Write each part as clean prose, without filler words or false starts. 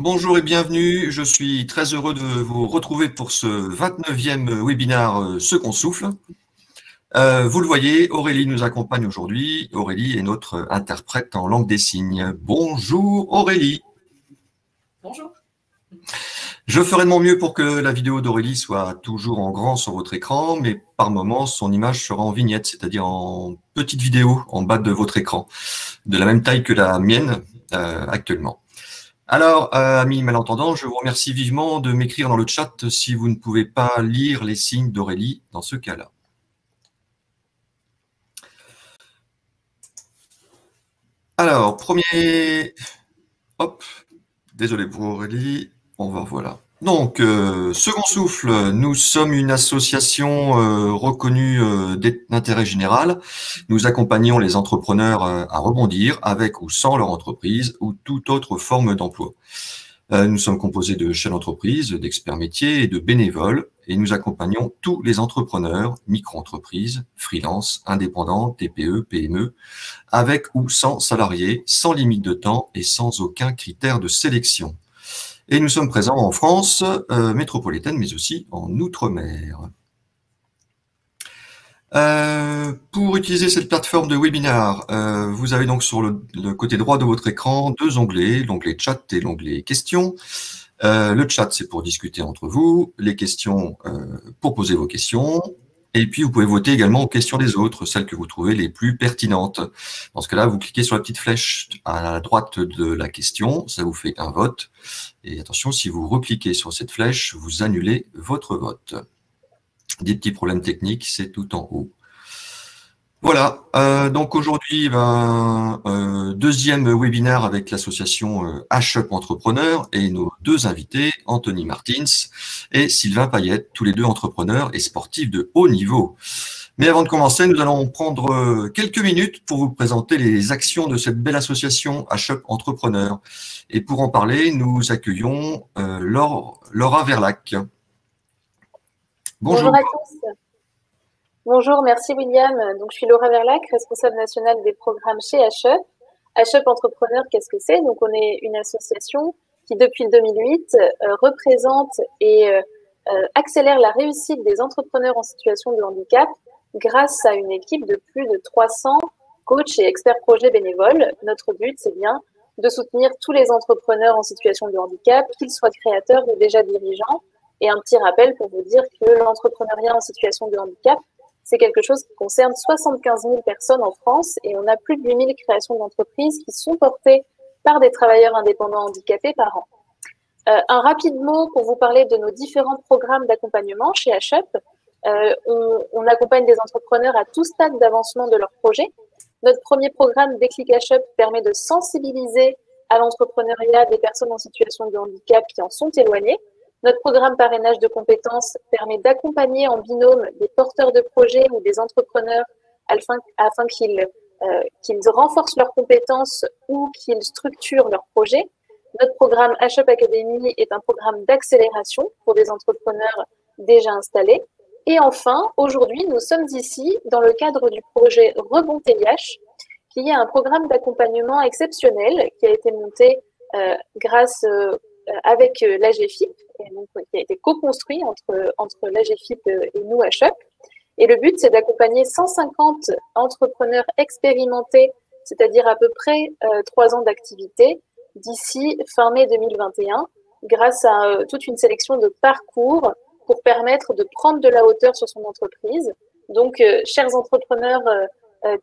Bonjour et bienvenue. Je suis très heureux de vous retrouver pour ce 29e webinaire Ce qu'on souffle. Vous le voyez, Aurélie nous accompagne aujourd'hui. Aurélie est notre interprète en langue des signes. Bonjour Aurélie. Bonjour. Je ferai de mon mieux pour que la vidéo d'Aurélie soit toujours en grand sur votre écran, mais par moments, son image sera en vignette, c'est-à-dire en petite vidéo en bas de votre écran, de la même taille que la mienne actuellement. Alors, amis malentendants, je vous remercie vivement de m'écrire dans le chat si vous ne pouvez pas lire les signes d'Aurélie dans ce cas-là. Alors, premier... Hop, désolé pour Aurélie, on va voilà. Donc, Second Souffle, nous sommes une association reconnue d'intérêt général. Nous accompagnons les entrepreneurs à rebondir avec ou sans leur entreprise ou toute autre forme d'emploi. Nous sommes composés de chefs d'entreprise, d'experts métiers et de bénévoles, et nous accompagnons tous les entrepreneurs, micro-entreprises, freelance, indépendants, TPE, PME, avec ou sans salariés, sans limite de temps et sans aucun critère de sélection. Et nous sommes présents en France métropolitaine, mais aussi en Outre-mer. Pour utiliser cette plateforme de webinar, vous avez donc sur le côté droit de votre écran deux onglets, l'onglet chat et l'onglet questions. Le chat, c'est pour discuter entre vous, les questions pour poser vos questions, et puis vous pouvez voter également aux questions des autres, celles que vous trouvez les plus pertinentes. Dans ce cas-là, vous cliquez sur la petite flèche à la droite de la question, ça vous fait un vote, et attention, si vous recliquez sur cette flèche, vous annulez votre vote. Des petits problèmes techniques, c'est tout en haut. Voilà, donc aujourd'hui, deuxième webinaire avec l'association H-Up Entrepreneurs et nos deux invités, Anthony Martins et Sylvain Payette, tous les deux entrepreneurs et sportifs de haut niveau. Mais avant de commencer, nous allons prendre quelques minutes pour vous présenter les actions de cette belle association H-Up Entrepreneurs. Et pour en parler, nous accueillons Laura Verlac. Bonjour à tous. Bonjour, merci William. Donc, je suis Laura Verlac, responsable nationale des programmes chez H-Up. H-Up Entrepreneurs, qu'est-ce que c'est? Donc, on est une association qui, depuis 2008, représente et accélère la réussite des entrepreneurs en situation de handicap grâce à une équipe de plus de 300 coachs et experts projets bénévoles. Notre but, c'est bien de soutenir tous les entrepreneurs en situation de handicap, qu'ils soient créateurs ou déjà dirigeants. Et un petit rappel pour vous dire que l'entrepreneuriat en situation de handicap, c'est quelque chose qui concerne 75 000 personnes en France et on a plus de 8 000 créations d'entreprises qui sont portées par des travailleurs indépendants handicapés par an. Un rapide mot pour vous parler de nos différents programmes d'accompagnement chez H-Up. On accompagne des entrepreneurs à tout stade d'avancement de leur projet. Notre premier programme Déclic H-Up permet de sensibiliser à l'entrepreneuriat des personnes en situation de handicap qui en sont éloignées. Notre programme parrainage de compétences permet d'accompagner en binôme des porteurs de projets ou des entrepreneurs afin qu'ils renforcent leurs compétences ou qu'ils structurent leurs projets. Notre programme H-Up Academy est un programme d'accélération pour des entrepreneurs déjà installés. Et enfin, aujourd'hui, nous sommes ici dans le cadre du projet Rebond TIH, qui est un programme d'accompagnement exceptionnel qui a été monté grâce avec l'AGFIP, qui a été co-construit entre l'AGFIP et nous, H-Up. Et le but, c'est d'accompagner 150 entrepreneurs expérimentés, c'est-à-dire à peu près 3 ans d'activité, d'ici fin mai 2021, grâce à toute une sélection de parcours pour permettre de prendre de la hauteur sur son entreprise. Donc, chers entrepreneurs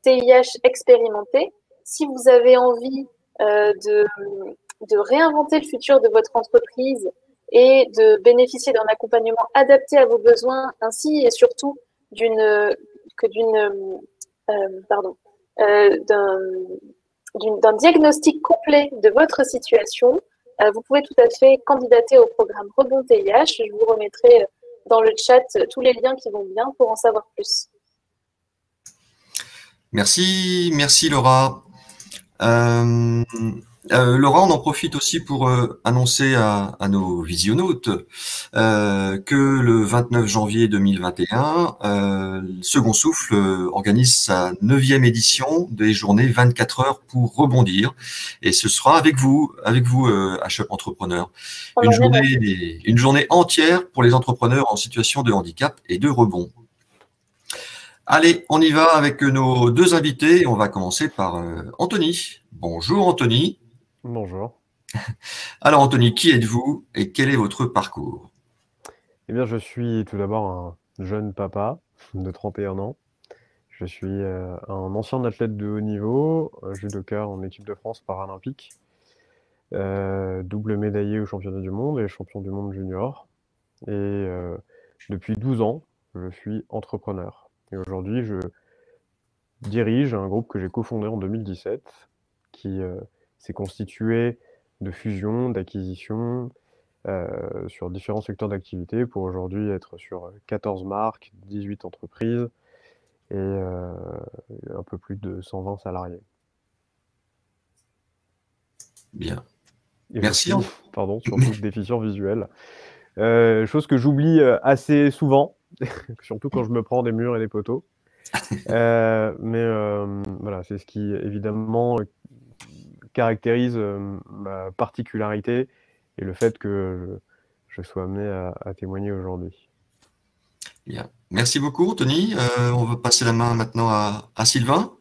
TIH expérimentés, si vous avez envie de réinventer le futur de votre entreprise et de bénéficier d'un accompagnement adapté à vos besoins, ainsi et surtout d'un diagnostic complet de votre situation, vous pouvez tout à fait candidater au programme Rebond TIH. Je vous remettrai dans le chat tous les liens qui vont bien pour en savoir plus. Merci Laura. Laura, on en profite aussi pour annoncer à nos visionnautes que le 29 janvier 2021, Second Souffle organise sa 9e édition des journées 24 heures pour rebondir. Et ce sera avec vous, HUP Entrepreneur. On en rêve. Une journée entière pour les entrepreneurs en situation de handicap et de rebond. Allez, on y va avec nos deux invités. On va commencer par Anthony. Bonjour Anthony. Bonjour. Alors Anthony, qui êtes-vous et quel est votre parcours? Eh bien, je suis tout d'abord un jeune papa de 31 ans. Je suis un ancien athlète de haut niveau, judoka en équipe de France paralympique, double médaillé au championnat du monde et champion du monde junior. Et depuis 12 ans, je suis entrepreneur. Et aujourd'hui, je dirige un groupe que j'ai cofondé en 2017 qui s'est constitué de fusions, d'acquisitions, sur différents secteurs d'activité pour aujourd'hui être sur 14 marques, 18 entreprises et un peu plus de 120 salariés. Bien. Et Merci. Je suis, pardon, surtout déficient visuel. Chose que j'oublie assez souvent, surtout quand je me prends des murs et des poteaux. Voilà, c'est ce qui évidemment caractérise ma particularité et le fait que je sois amené à témoigner aujourd'hui. Bien. Merci beaucoup, Anthony. On va passer la main maintenant à Sylvain.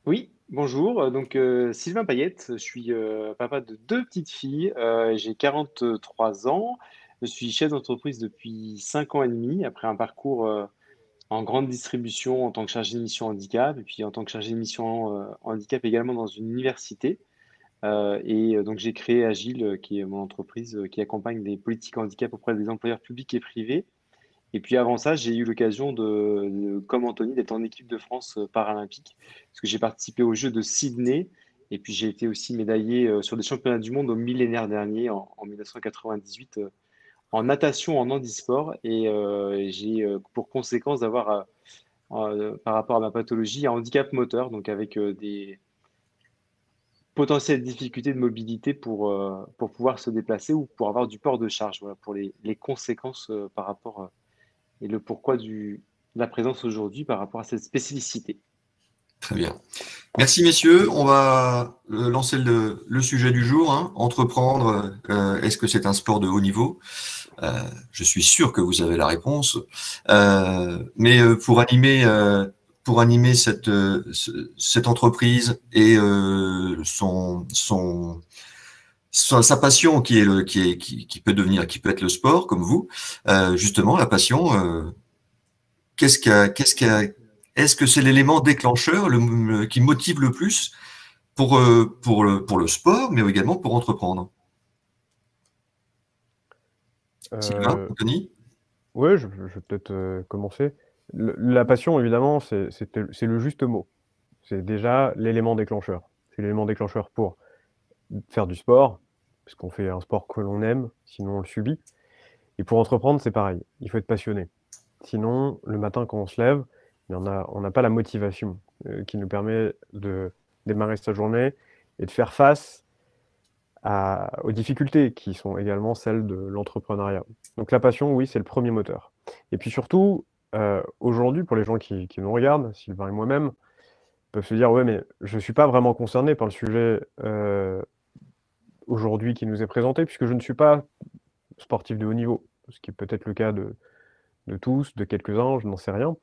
Oui, bonjour. Donc, Sylvain Payette, je suis papa de deux petites filles. J'ai 43 ans. Je suis chef d'entreprise depuis 5 ans et demi, après un parcours en grande distribution en tant que chargé de mission handicap, et puis en tant que chargé de mission handicap également dans une université. Donc, j'ai créé Agile, qui est mon entreprise qui accompagne les politiques handicap auprès des employeurs publics et privés. Et puis avant ça, j'ai eu l'occasion comme Anthony, d'être en équipe de France paralympique, parce que j'ai participé aux Jeux de Sydney, et puis j'ai été aussi médaillé sur des championnats du monde au millénaire dernier, en 1998, en natation, en handisport, et j'ai pour conséquence d'avoir, par rapport à ma pathologie, un handicap moteur, donc avec des potentielles difficultés de mobilité pour pouvoir se déplacer ou pour avoir du port de charge, voilà, pour les conséquences par rapport et le pourquoi de la présence aujourd'hui par rapport à cette spécificité. Très bien. Merci messieurs. On va lancer le sujet du jour. Hein. Entreprendre, est-ce que c'est un sport de haut niveau? Je suis sûr que vous avez la réponse. Mais pour animer cette entreprise et sa passion qui peut être le sport, comme vous, justement, la passion, est-ce que c'est l'élément déclencheur qui motive le plus pour le sport, mais également pour entreprendre? Sylvain, Anthony? Oui, je vais peut-être commencer. La passion, évidemment, c'est le juste mot. C'est déjà l'élément déclencheur. C'est l'élément déclencheur pour faire du sport, parce qu'on fait un sport que l'on aime, sinon on le subit. Et pour entreprendre, c'est pareil. Il faut être passionné. Sinon, le matin, quand on se lève, on n'a pas la motivation qui nous permet de démarrer sa journée et de faire face aux difficultés qui sont également celles de l'entrepreneuriat. Donc la passion, oui, c'est le premier moteur. Et puis surtout, aujourd'hui, pour les gens qui nous regardent, Sylvain et moi-même, peuvent se dire, ouais, mais je ne suis pas vraiment concerné par le sujet aujourd'hui qui nous est présenté, puisque je ne suis pas sportif de haut niveau, ce qui est peut-être le cas de tous, de quelques-uns, je n'en sais rien.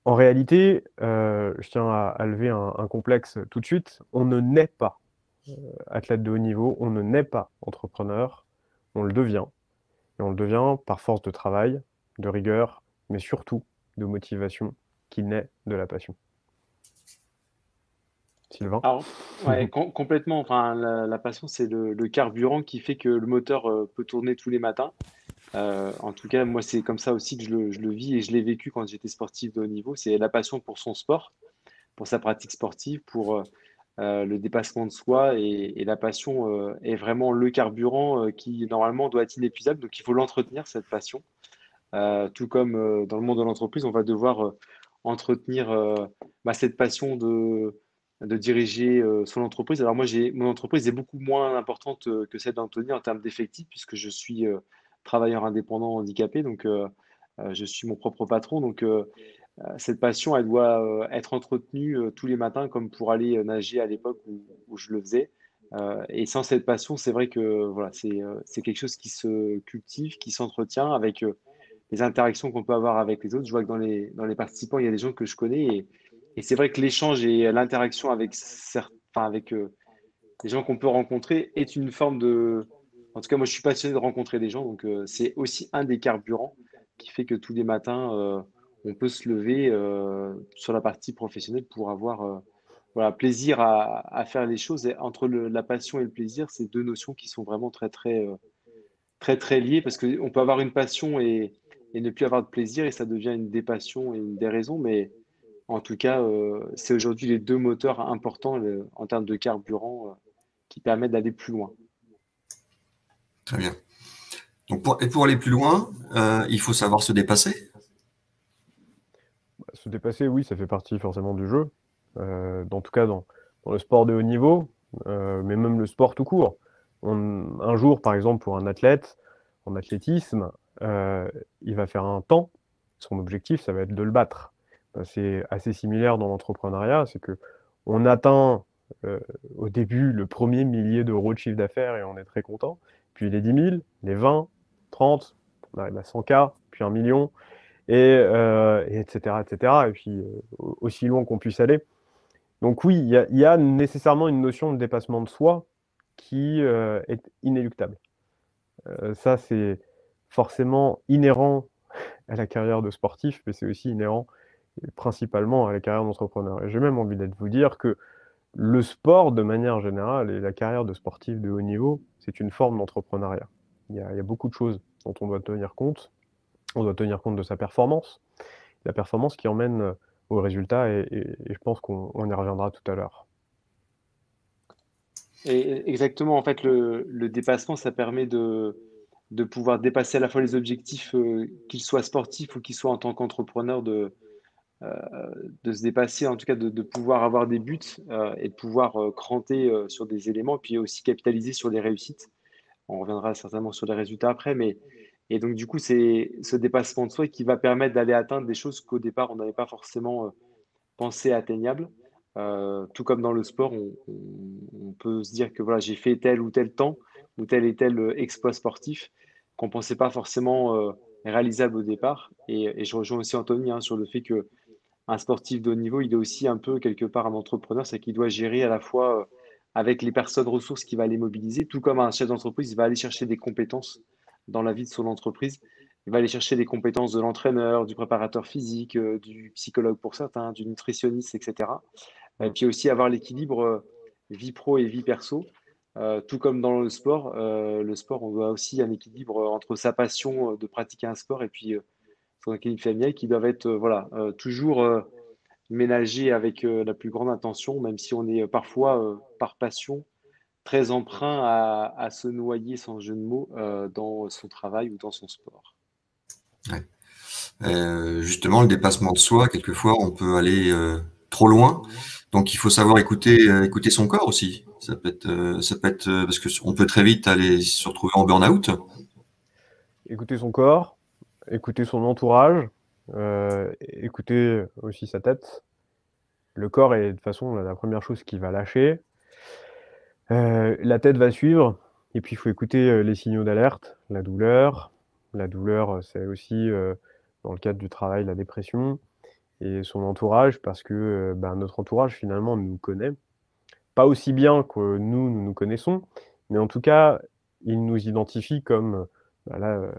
En réalité, je tiens à lever un complexe tout de suite, on ne naît pas athlète de haut niveau, on ne naît pas entrepreneur, on le devient. Et on le devient par force de travail, de rigueur, mais surtout de motivation qui naît de la passion. Sylvain? Alors, ouais, complètement. Enfin, la passion, c'est le carburant qui fait que le moteur peut tourner tous les matins. En tout cas, moi, c'est comme ça aussi que je le vis et je l'ai vécu quand j'étais sportif de haut niveau. C'est la passion pour son sport, pour sa pratique sportive, pour le dépassement de soi. Et la passion est vraiment le carburant qui, normalement, doit être inépuisable. Donc, il faut l'entretenir, cette passion. Tout comme dans le monde de l'entreprise, on va devoir entretenir cette passion de diriger son entreprise. Alors moi, mon entreprise est beaucoup moins importante que celle d'Anthony en termes d'effectifs, puisque je suis travailleur indépendant handicapé, donc je suis mon propre patron. Donc cette passion, elle doit être entretenue tous les matins, comme pour aller nager à l'époque où je le faisais. Et sans cette passion, c'est vrai que voilà, c'est quelque chose qui se cultive, qui s'entretient avec les interactions qu'on peut avoir avec les autres. Je vois que dans les participants, il y a des gens que je connais et c'est vrai que l'échange et l'interaction avec avec les gens qu'on peut rencontrer est une forme de. En tout cas, moi, je suis passionné de rencontrer des gens, donc c'est aussi un des carburants qui fait que tous les matins, on peut se lever sur la partie professionnelle pour avoir voilà, plaisir à faire les choses. Et entre la passion et le plaisir, c'est deux notions qui sont vraiment très liées parce qu'on peut avoir une passion et ne plus avoir de plaisir et ça devient une dépassion et une déraison. Mais en tout cas, c'est aujourd'hui les deux moteurs importants en termes de carburant qui permettent d'aller plus loin. Très bien. Donc pour aller plus loin, il faut savoir se dépasser. Se dépasser, oui, ça fait partie forcément du jeu. En tout cas, dans le sport de haut niveau, mais même le sport tout court. Un jour, par exemple, pour un athlète en athlétisme, il va faire un temps. Son objectif, ça va être de le battre. C'est assez similaire dans l'entrepreneuriat, c'est que on atteint au début le premier millier d'euros de chiffre d'affaires et on est très content. Puis les 10 000, les 20, 30, on arrive à 100K, puis 1 million, et etc., etc. Et puis aussi loin qu'on puisse aller. Donc oui, il y a nécessairement une notion de dépassement de soi qui est inéluctable. Ça, c'est forcément inhérent à la carrière de sportif, mais c'est aussi inhérent principalement à la carrière d'entrepreneur. Et j'ai même envie de vous dire que le sport, de manière générale, et la carrière de sportif de haut niveau, c'est une forme d'entrepreneuriat. Il y a beaucoup de choses dont on doit tenir compte. On doit tenir compte de sa performance, la performance qui emmène au résultat, et je pense qu'on y reviendra tout à l'heure. Et exactement, en fait, le dépassement, ça permet de pouvoir dépasser à la fois les objectifs, qu'ils soient sportifs ou qu'ils soient en tant qu'entrepreneur, euh, de se dépasser, en tout cas de pouvoir avoir des buts et de pouvoir cranter sur des éléments, puis aussi capitaliser sur les réussites. On reviendra certainement sur les résultats après, mais et donc du coup, c'est ce dépassement de soi qui va permettre d'aller atteindre des choses qu'au départ, on n'avait pas forcément pensé atteignables. Tout comme dans le sport, on peut se dire que voilà, j'ai fait tel ou tel temps ou tel et tel exploit sportif qu'on ne pensait pas forcément réalisable au départ. Et je rejoins aussi Anthony sur le fait que un sportif de haut niveau, il est aussi un peu quelque part un entrepreneur, c'est qu'il doit gérer à la fois avec les personnes ressources qui va les mobiliser, tout comme un chef d'entreprise, il va aller chercher des compétences dans la vie de son entreprise. Il va aller chercher des compétences de l'entraîneur, du préparateur physique, du psychologue pour certains, du nutritionniste, etc. Et puis aussi avoir l'équilibre vie pro et vie perso. Tout comme dans le sport, on doit aussi un équilibre entre sa passion de pratiquer un sport et puis son équilibre familial qui doivent être voilà, toujours ménagés avec la plus grande intention, même si on est parfois, par passion, très emprunt à se noyer, sans jeu de mots, dans son travail ou dans son sport. Ouais. Justement, le dépassement de soi, quelquefois, on peut aller trop loin. Donc, il faut savoir écouter son corps aussi. Ça peut être parce que on peut très vite aller se retrouver en burn-out. Écouter son corps, écouter son entourage, écouter aussi sa tête. Le corps est de toute façon la première chose qui va lâcher. La tête va suivre, et puis il faut écouter les signaux d'alerte, la douleur. La douleur, c'est aussi, dans le cadre du travail, la dépression, et son entourage, parce que notre entourage finalement nous connaît. Pas aussi bien que nous nous connaissons, mais en tout cas, il nous identifie comme là,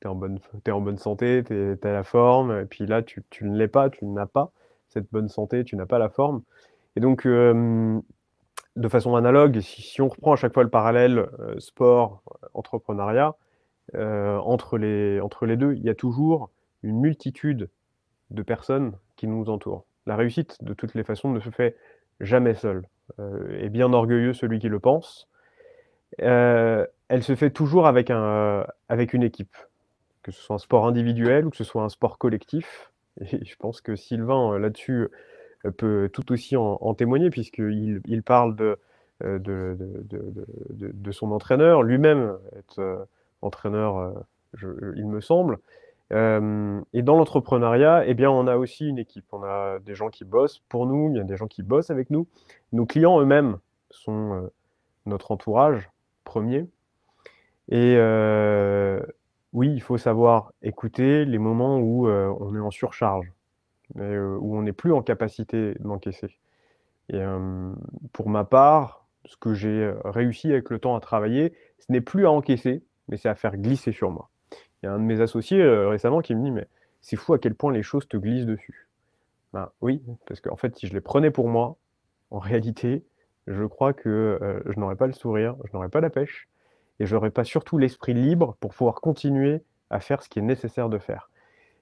tu es en bonne santé, tu as la forme, et puis là, tu ne l'es pas, tu n'as pas cette bonne santé, tu n'as pas la forme. Et donc, de façon analogue, si on reprend à chaque fois le parallèle sport, entrepreneuriat, entre les deux, il y a toujours une multitude de personnes qui nous entourent. La réussite, de toutes les façons, ne se fait jamais seule. Et bien orgueilleux celui qui le pense. Elle se fait toujours avec une équipe, que ce soit un sport individuel ou que ce soit un sport collectif. Et je pense que Sylvain, là-dessus, peut tout aussi en témoigner, puisqu'il parle de son entraîneur, lui-même est entraîneur, il me semble. Et dans l'entrepreneuriat, eh bien, on a aussi une équipe. On a des gens qui bossent pour nous, il y a des gens qui bossent avec nous. Nos clients eux-mêmes sont notre entourage premier. Et oui, il faut savoir écouter les moments où on est en surcharge, où on n'est plus en capacité d'encaisser. Et pour ma part, ce que j'ai réussi avec le temps à travailler, ce n'est plus à encaisser, mais c'est à faire glisser sur moi. Il y a un de mes associés récemment qui me dit: «Mais c'est fou à quel point les choses te glissent dessus». Ben oui, parce qu'en fait, si je les prenais pour moi, en réalité, je crois que je n'aurais pas le sourire, je n'aurais pas la pêche et je n'aurais pas surtout l'esprit libre pour pouvoir continuer à faire ce qui est nécessaire de faire.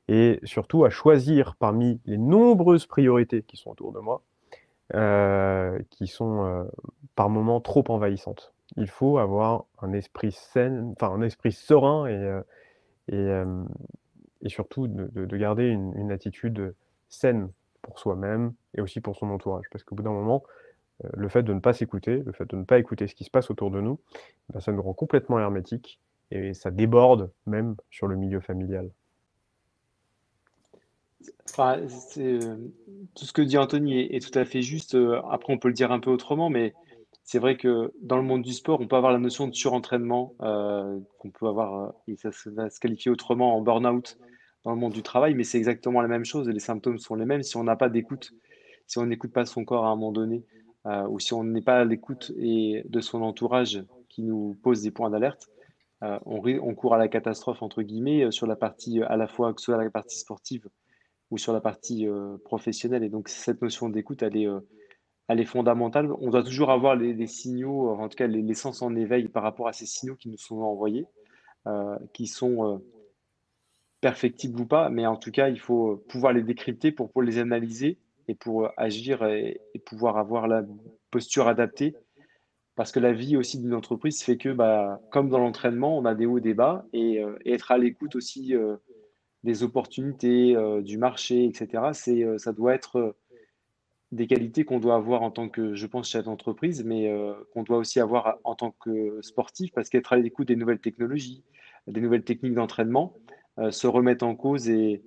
Et surtout à choisir parmi les nombreuses priorités qui sont autour de moi, qui sont par moments trop envahissantes. Il faut avoir un esprit sain, enfin un esprit serein et surtout de garder une attitude saine pour soi-même et aussi pour son entourage. Parce qu'au bout d'un moment, le fait de ne pas s'écouter, le fait de ne pas écouter ce qui se passe autour de nous, ben, ça nous rend complètement hermétiques et ça déborde même sur le milieu familial. Enfin, tout ce que dit Anthony est tout à fait juste. Après, on peut le dire un peu autrement, mais c'est vrai que dans le monde du sport, on peut avoir la notion de surentraînement, qu'on peut avoir, et ça va se qualifier autrement en burn-out dans le monde du travail, mais c'est exactement la même chose et les symptômes sont les mêmes si on n'a pas d'écoute, si on n'écoute pas son corps à un moment donné, ou si on n'est pas à l'écoute et de son entourage qui nous pose des points d'alerte, on court à la catastrophe entre guillemets sur la partie à la fois que ce soit la partie sportive ou sur la partie professionnelle. Et donc, cette notion d'écoute, elle est fondamentale. On doit toujours avoir les signaux, en tout cas les sens en éveil par rapport à ces signaux qui nous sont envoyés, qui sont perfectibles ou pas, mais en tout cas, il faut pouvoir les décrypter pour les analyser et pour agir et pouvoir avoir la posture adaptée. Parce que la vie aussi d'une entreprise fait que, bah, comme dans l'entraînement, on a des hauts et des bas, et être à l'écoute aussi des opportunités, du marché, et cetera. Ça doit être, des qualités qu'on doit avoir en tant que, je pense, chef d'entreprise, mais qu'on doit aussi avoir en tant que sportif, parce qu'être à l'écoute des nouvelles technologies, des nouvelles techniques d'entraînement, se remettre en cause et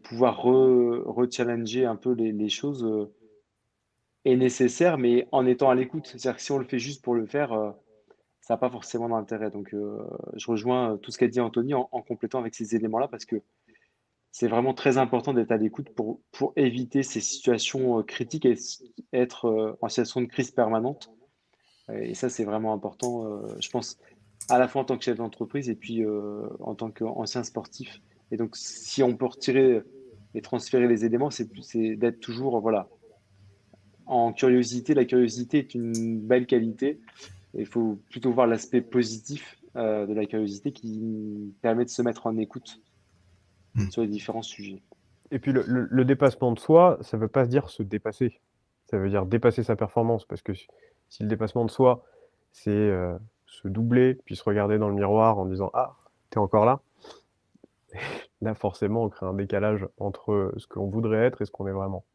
pouvoir re-challenger un peu les choses, est nécessaire, mais en étant à l'écoute. C'est-à-dire que si on le fait juste pour le faire, ça n'a pas forcément d'intérêt. Donc je rejoins tout ce qu'a dit Anthony en complétant avec ces éléments-là, parce que c'est vraiment très important d'être à l'écoute pour éviter ces situations critiques et être en situation de crise permanente. Et ça, c'est vraiment important, je pense, à la fois en tant que chef d'entreprise et puis en tant qu'ancien sportif. Et donc, si on peut retirer et transférer les éléments, c'est d'être toujours, voilà, en curiosité. La curiosité est une belle qualité. Il faut plutôt voir l'aspect positif de la curiosité qui permet de se mettre en écoute sur les différents sujets. Et puis le dépassement de soi, ça ne veut pas se dire se dépasser. Ça veut dire dépasser sa performance. Parce que si le dépassement de soi, c'est se doubler, puis se regarder dans le miroir en disant « Ah, t'es encore là ?» Là, forcément, on crée un décalage entre ce qu'on voudrait être et ce qu'on est vraiment.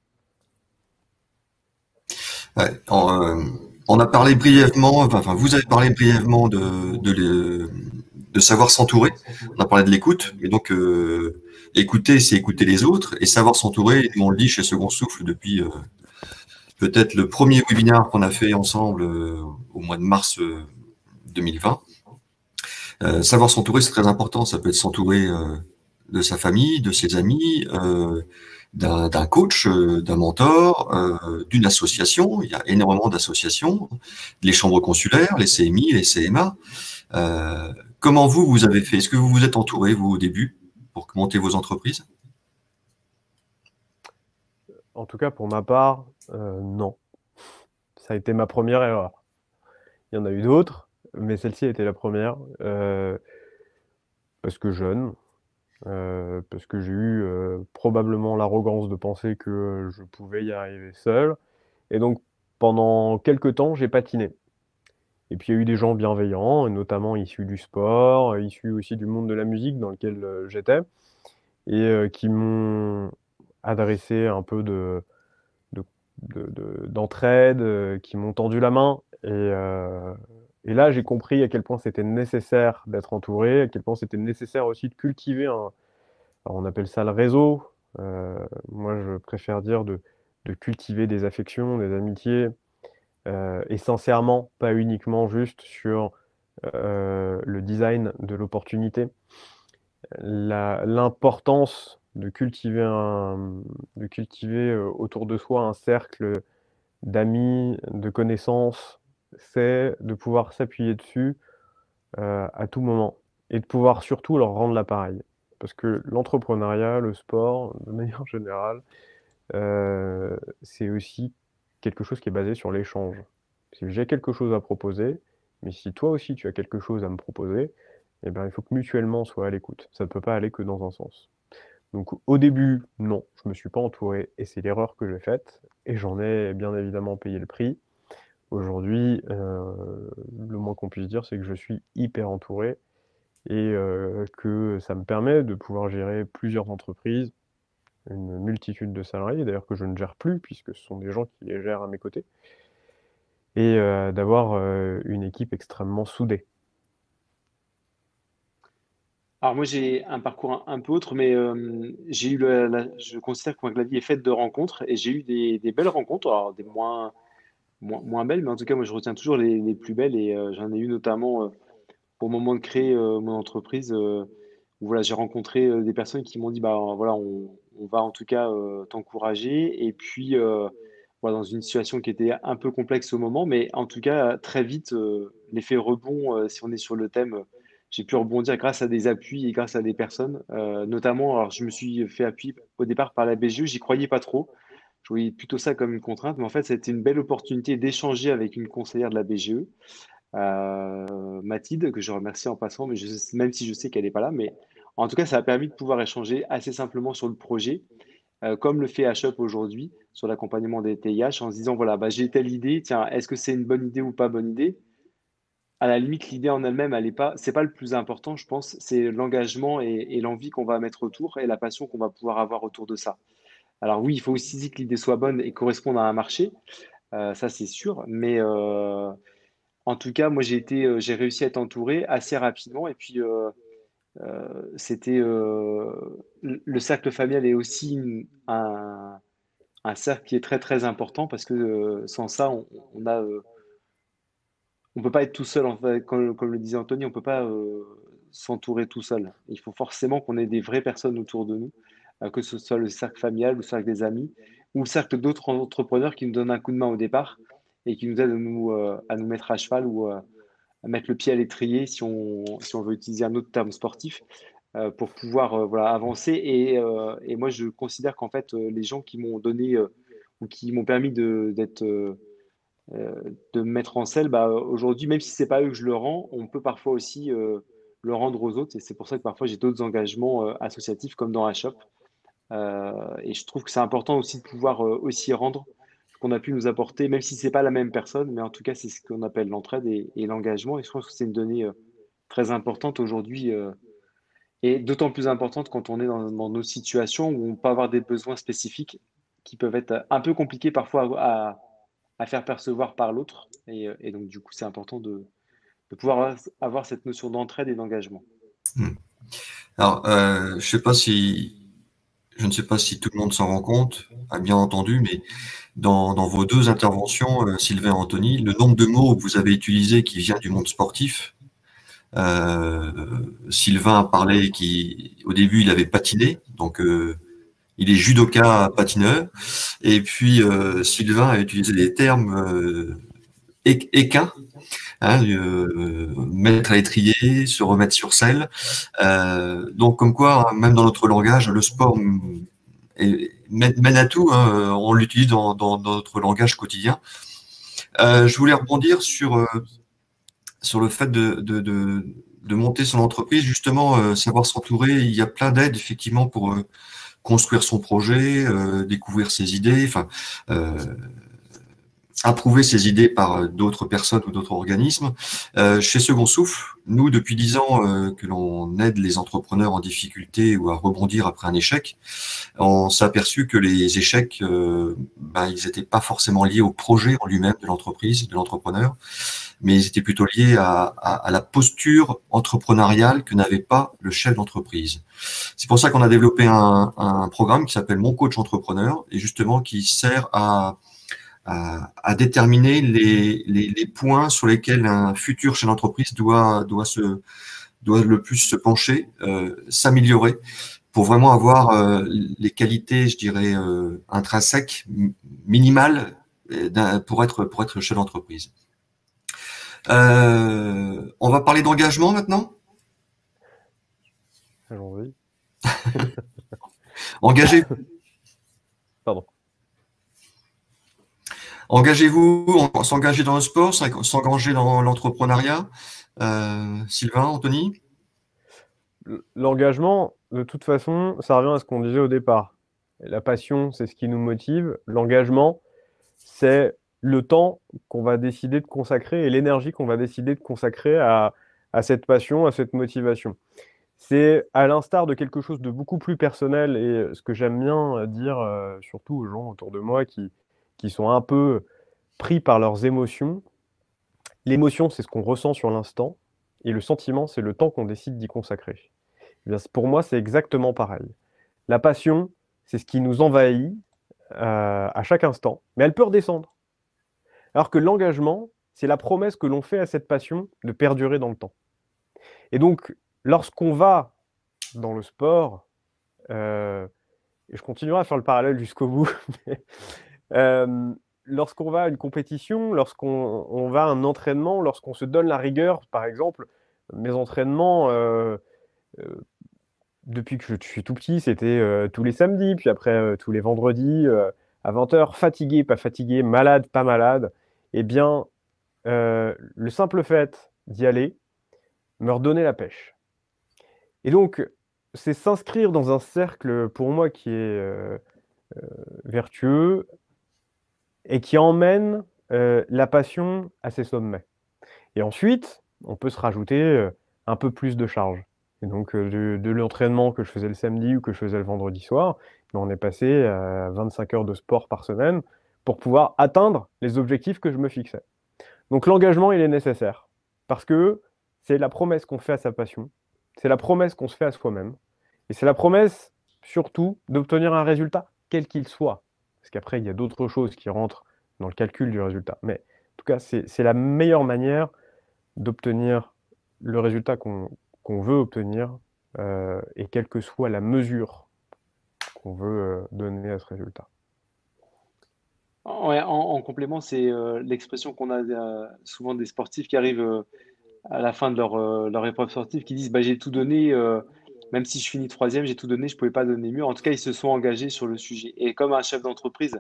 Ouais, on a parlé brièvement, enfin vous avez parlé brièvement de savoir s'entourer. On a parlé de l'écoute, et donc écouter, c'est écouter les autres, et savoir s'entourer. Nous on le dit chez Second Souffle depuis peut-être le premier webinaire qu'on a fait ensemble au mois de mars 2020. Savoir s'entourer, c'est très important. Ça peut être s'entourer de sa famille, de ses amis, d'un coach, d'un mentor, d'une association. Il y a énormément d'associations, les chambres consulaires, les CMI, les CMA. Comment vous avez fait? Est-ce que vous vous êtes entouré, vous, au début, pour monter vos entreprises? En tout cas, pour ma part, non. Ça a été ma première erreur. Il y en a eu d'autres, mais celle-ci a été la première. Parce que jeune, parce que j'ai eu probablement l'arrogance de penser que je pouvais y arriver seul. Et donc, pendant quelques temps, j'ai patiné. Et puis, il y a eu des gens bienveillants, notamment issus du sport, issus aussi du monde de la musique dans lequel j'étais, et qui m'ont adressé un peu de d'entraide, qui m'ont tendu la main. Et là, j'ai compris à quel point c'était nécessaire d'être entouré, à quel point c'était nécessaire aussi de cultiver alors on appelle ça le réseau. Moi, je préfère dire de cultiver des affections, des amitiés, et sincèrement, pas uniquement juste sur le design de l'opportunité. L'importance de cultiver autour de soi un cercle d'amis, de connaissances, c'est de pouvoir s'appuyer dessus à tout moment et de pouvoir surtout leur rendre l'appareil. Parce que l'entrepreneuriat, le sport, de manière générale, c'est aussi quelque chose qui est basé sur l'échange. Si j'ai quelque chose à proposer, mais si toi aussi tu as quelque chose à me proposer, eh ben, il faut que mutuellement on soit à l'écoute. Ça ne peut pas aller que dans un sens. Donc au début, non, je ne me suis pas entouré et c'est l'erreur que j'ai faite et j'en ai bien évidemment payé le prix. Aujourd'hui, le moins qu'on puisse dire, c'est que je suis hyper entouré et que ça me permet de pouvoir gérer plusieurs entreprises, une multitude de salariés, d'ailleurs que je ne gère plus puisque ce sont des gens qui les gèrent à mes côtés, et d'avoir une équipe extrêmement soudée. Alors moi j'ai un parcours un peu autre, mais j'ai eu je considère que la vie est faite de rencontres et j'ai eu des belles rencontres, alors des moins belles, mais en tout cas moi je retiens toujours les plus belles et j'en ai eu notamment au moment de créer mon entreprise, où voilà, j'ai rencontré des personnes qui m'ont dit bah voilà, on va en tout cas t'encourager. Et puis voilà, dans une situation qui était un peu complexe au moment, mais en tout cas très vite, l'effet rebond, si on est sur le thème, j'ai pu rebondir grâce à des appuis et grâce à des personnes, notamment. Alors je me suis fait appuyer au départ par la BGE, j'y croyais pas trop. Je voyais plutôt ça comme une contrainte, mais en fait, c'était une belle opportunité d'échanger avec une conseillère de la BGE, Mathilde, que je remercie en passant, mais même si je sais qu'elle n'est pas là, mais en tout cas, ça a permis de pouvoir échanger assez simplement sur le projet, comme le fait HUP aujourd'hui sur l'accompagnement des TIH, en se disant, voilà, bah, j'ai telle idée, tiens, est-ce que c'est une bonne idée ou pas bonne idée? À la limite, l'idée en elle-même, c'est pas le plus important, je pense, c'est l'engagement et l'envie qu'on va mettre autour et la passion qu'on va pouvoir avoir autour de ça. Alors oui, il faut aussi que l'idée soit bonne et corresponde à un marché, ça c'est sûr, mais en tout cas, moi j'ai réussi à être entouré assez rapidement et puis c'était le cercle familial est aussi un cercle qui est très très important parce que sans ça, on peut pas être tout seul en fait, comme le disait Anthony, on peut pas s'entourer tout seul. Il faut forcément qu'on ait des vraies personnes autour de nous, que ce soit le cercle familial, le cercle des amis ou le cercle d'autres entrepreneurs qui nous donnent un coup de main au départ et qui nous aident à nous mettre à cheval ou à mettre le pied à l'étrier si on veut utiliser un autre terme sportif, pour pouvoir voilà, avancer. Et moi, je considère qu'en fait, les gens qui m'ont donné ou qui m'ont permis de me mettre en selle, bah, aujourd'hui, même si c'est pas eux que je le rends, on peut parfois aussi le rendre aux autres. Et c'est pour ça que parfois j'ai d'autres engagements associatifs comme dans HOP. Et je trouve que c'est important aussi de pouvoir aussi rendre ce qu'on a pu nous apporter, même si c'est pas la même personne, mais en tout cas, c'est ce qu'on appelle l'entraide et l'engagement. Et je pense que c'est une donnée très importante aujourd'hui, et d'autant plus importante quand on est dans nos situations où on peut avoir des besoins spécifiques qui peuvent être un peu compliqués parfois à faire percevoir par l'autre. Et donc, du coup, c'est important de pouvoir avoir cette notion d'entraide et d'engagement. Alors, je ne sais pas si tout le monde s'en rend compte, a bien entendu, mais dans vos deux interventions, Sylvain et Anthony, le nombre de mots que vous avez utilisés qui vient du monde sportif. Sylvain a parlé au début, il avait patiné, donc il est judoka patineur. Et puis Sylvain a utilisé des termes équins, hein, mettre à l'étrier, se remettre sur selle. Donc comme quoi, même dans notre langage, le sport mène à tout, hein, on l'utilise dans notre langage quotidien. Je voulais rebondir sur le fait de monter son entreprise, justement, savoir s'entourer. Il y a plein d'aides, effectivement, pour construire son projet, découvrir ses idées. Enfin, approuver ces idées par d'autres personnes ou d'autres organismes. Chez Second Souffle, nous, depuis 10 ans que l'on aide les entrepreneurs en difficulté ou à rebondir après un échec, on s'est aperçu que les échecs, ils n'étaient pas forcément liés au projet en lui-même de l'entreprise, de l'entrepreneur, mais ils étaient plutôt liés à la posture entrepreneuriale que n'avait pas le chef d'entreprise. C'est pour ça qu'on a développé un programme qui s'appelle Mon Coach Entrepreneur, et justement qui sert à déterminer les points sur lesquels un futur chef d'entreprise doit le plus se pencher, s'améliorer, pour vraiment avoir les qualités, je dirais, intrinsèques, minimales, pour être chef d'entreprise. On va parler d'engagement maintenant. Allons-y. Pardon. Engagez-vous, s'engager dans le sport, s'engager dans l'entrepreneuriat. Sylvain, Anthony? L'engagement, de toute façon, ça revient à ce qu'on disait au départ. La passion, c'est ce qui nous motive. L'engagement, c'est le temps qu'on va décider de consacrer et l'énergie qu'on va décider de consacrer à cette passion, à cette motivation. C'est à l'instar de quelque chose de beaucoup plus personnel, et ce que j'aime bien dire, surtout aux gens autour de moi qui sont un peu pris par leurs émotions. L'émotion, c'est ce qu'on ressent sur l'instant, et le sentiment, c'est le temps qu'on décide d'y consacrer. Eh bien, pour moi, c'est exactement pareil. La passion, c'est ce qui nous envahit à chaque instant, mais elle peut redescendre. Alors que l'engagement, c'est la promesse que l'on fait à cette passion de perdurer dans le temps. Et donc, lorsqu'on va dans le sport, et je continuerai à faire le parallèle jusqu'au bout, lorsqu'on va à une compétition, lorsqu'on va à un entraînement, lorsqu'on se donne la rigueur, par exemple, mes entraînements, depuis que je suis tout petit, c'était tous les samedis, puis après tous les vendredis, à 20h, fatigué, pas fatigué, malade, pas malade. Eh bien, le simple fait d'y aller me redonnait la pêche. Et donc, c'est s'inscrire dans un cercle, pour moi, qui est vertueux et qui emmène la passion à ses sommets. Et ensuite, on peut se rajouter un peu plus de charge. Et donc, de l'entraînement que je faisais le samedi ou que je faisais le vendredi soir, on est passé à 25 heures de sport par semaine pour pouvoir atteindre les objectifs que je me fixais. Donc, l'engagement, il est nécessaire parce que c'est la promesse qu'on fait à sa passion, c'est la promesse qu'on se fait à soi-même, et c'est la promesse, surtout, d'obtenir un résultat, quel qu'il soit. Parce qu'après, il y a d'autres choses qui rentrent dans le calcul du résultat. Mais en tout cas, c'est la meilleure manière d'obtenir le résultat qu'on veut obtenir, et quelle que soit la mesure qu'on veut donner à ce résultat. Ouais, en complément, c'est l'expression qu'on a souvent des sportifs qui arrivent à la fin de leur épreuve sportive, qui disent bah, j'ai tout donné, même si je finis troisième, j'ai tout donné, je ne pouvais pas donner mieux. En tout cas, ils se sont engagés sur le sujet. Et comme un chef d'entreprise,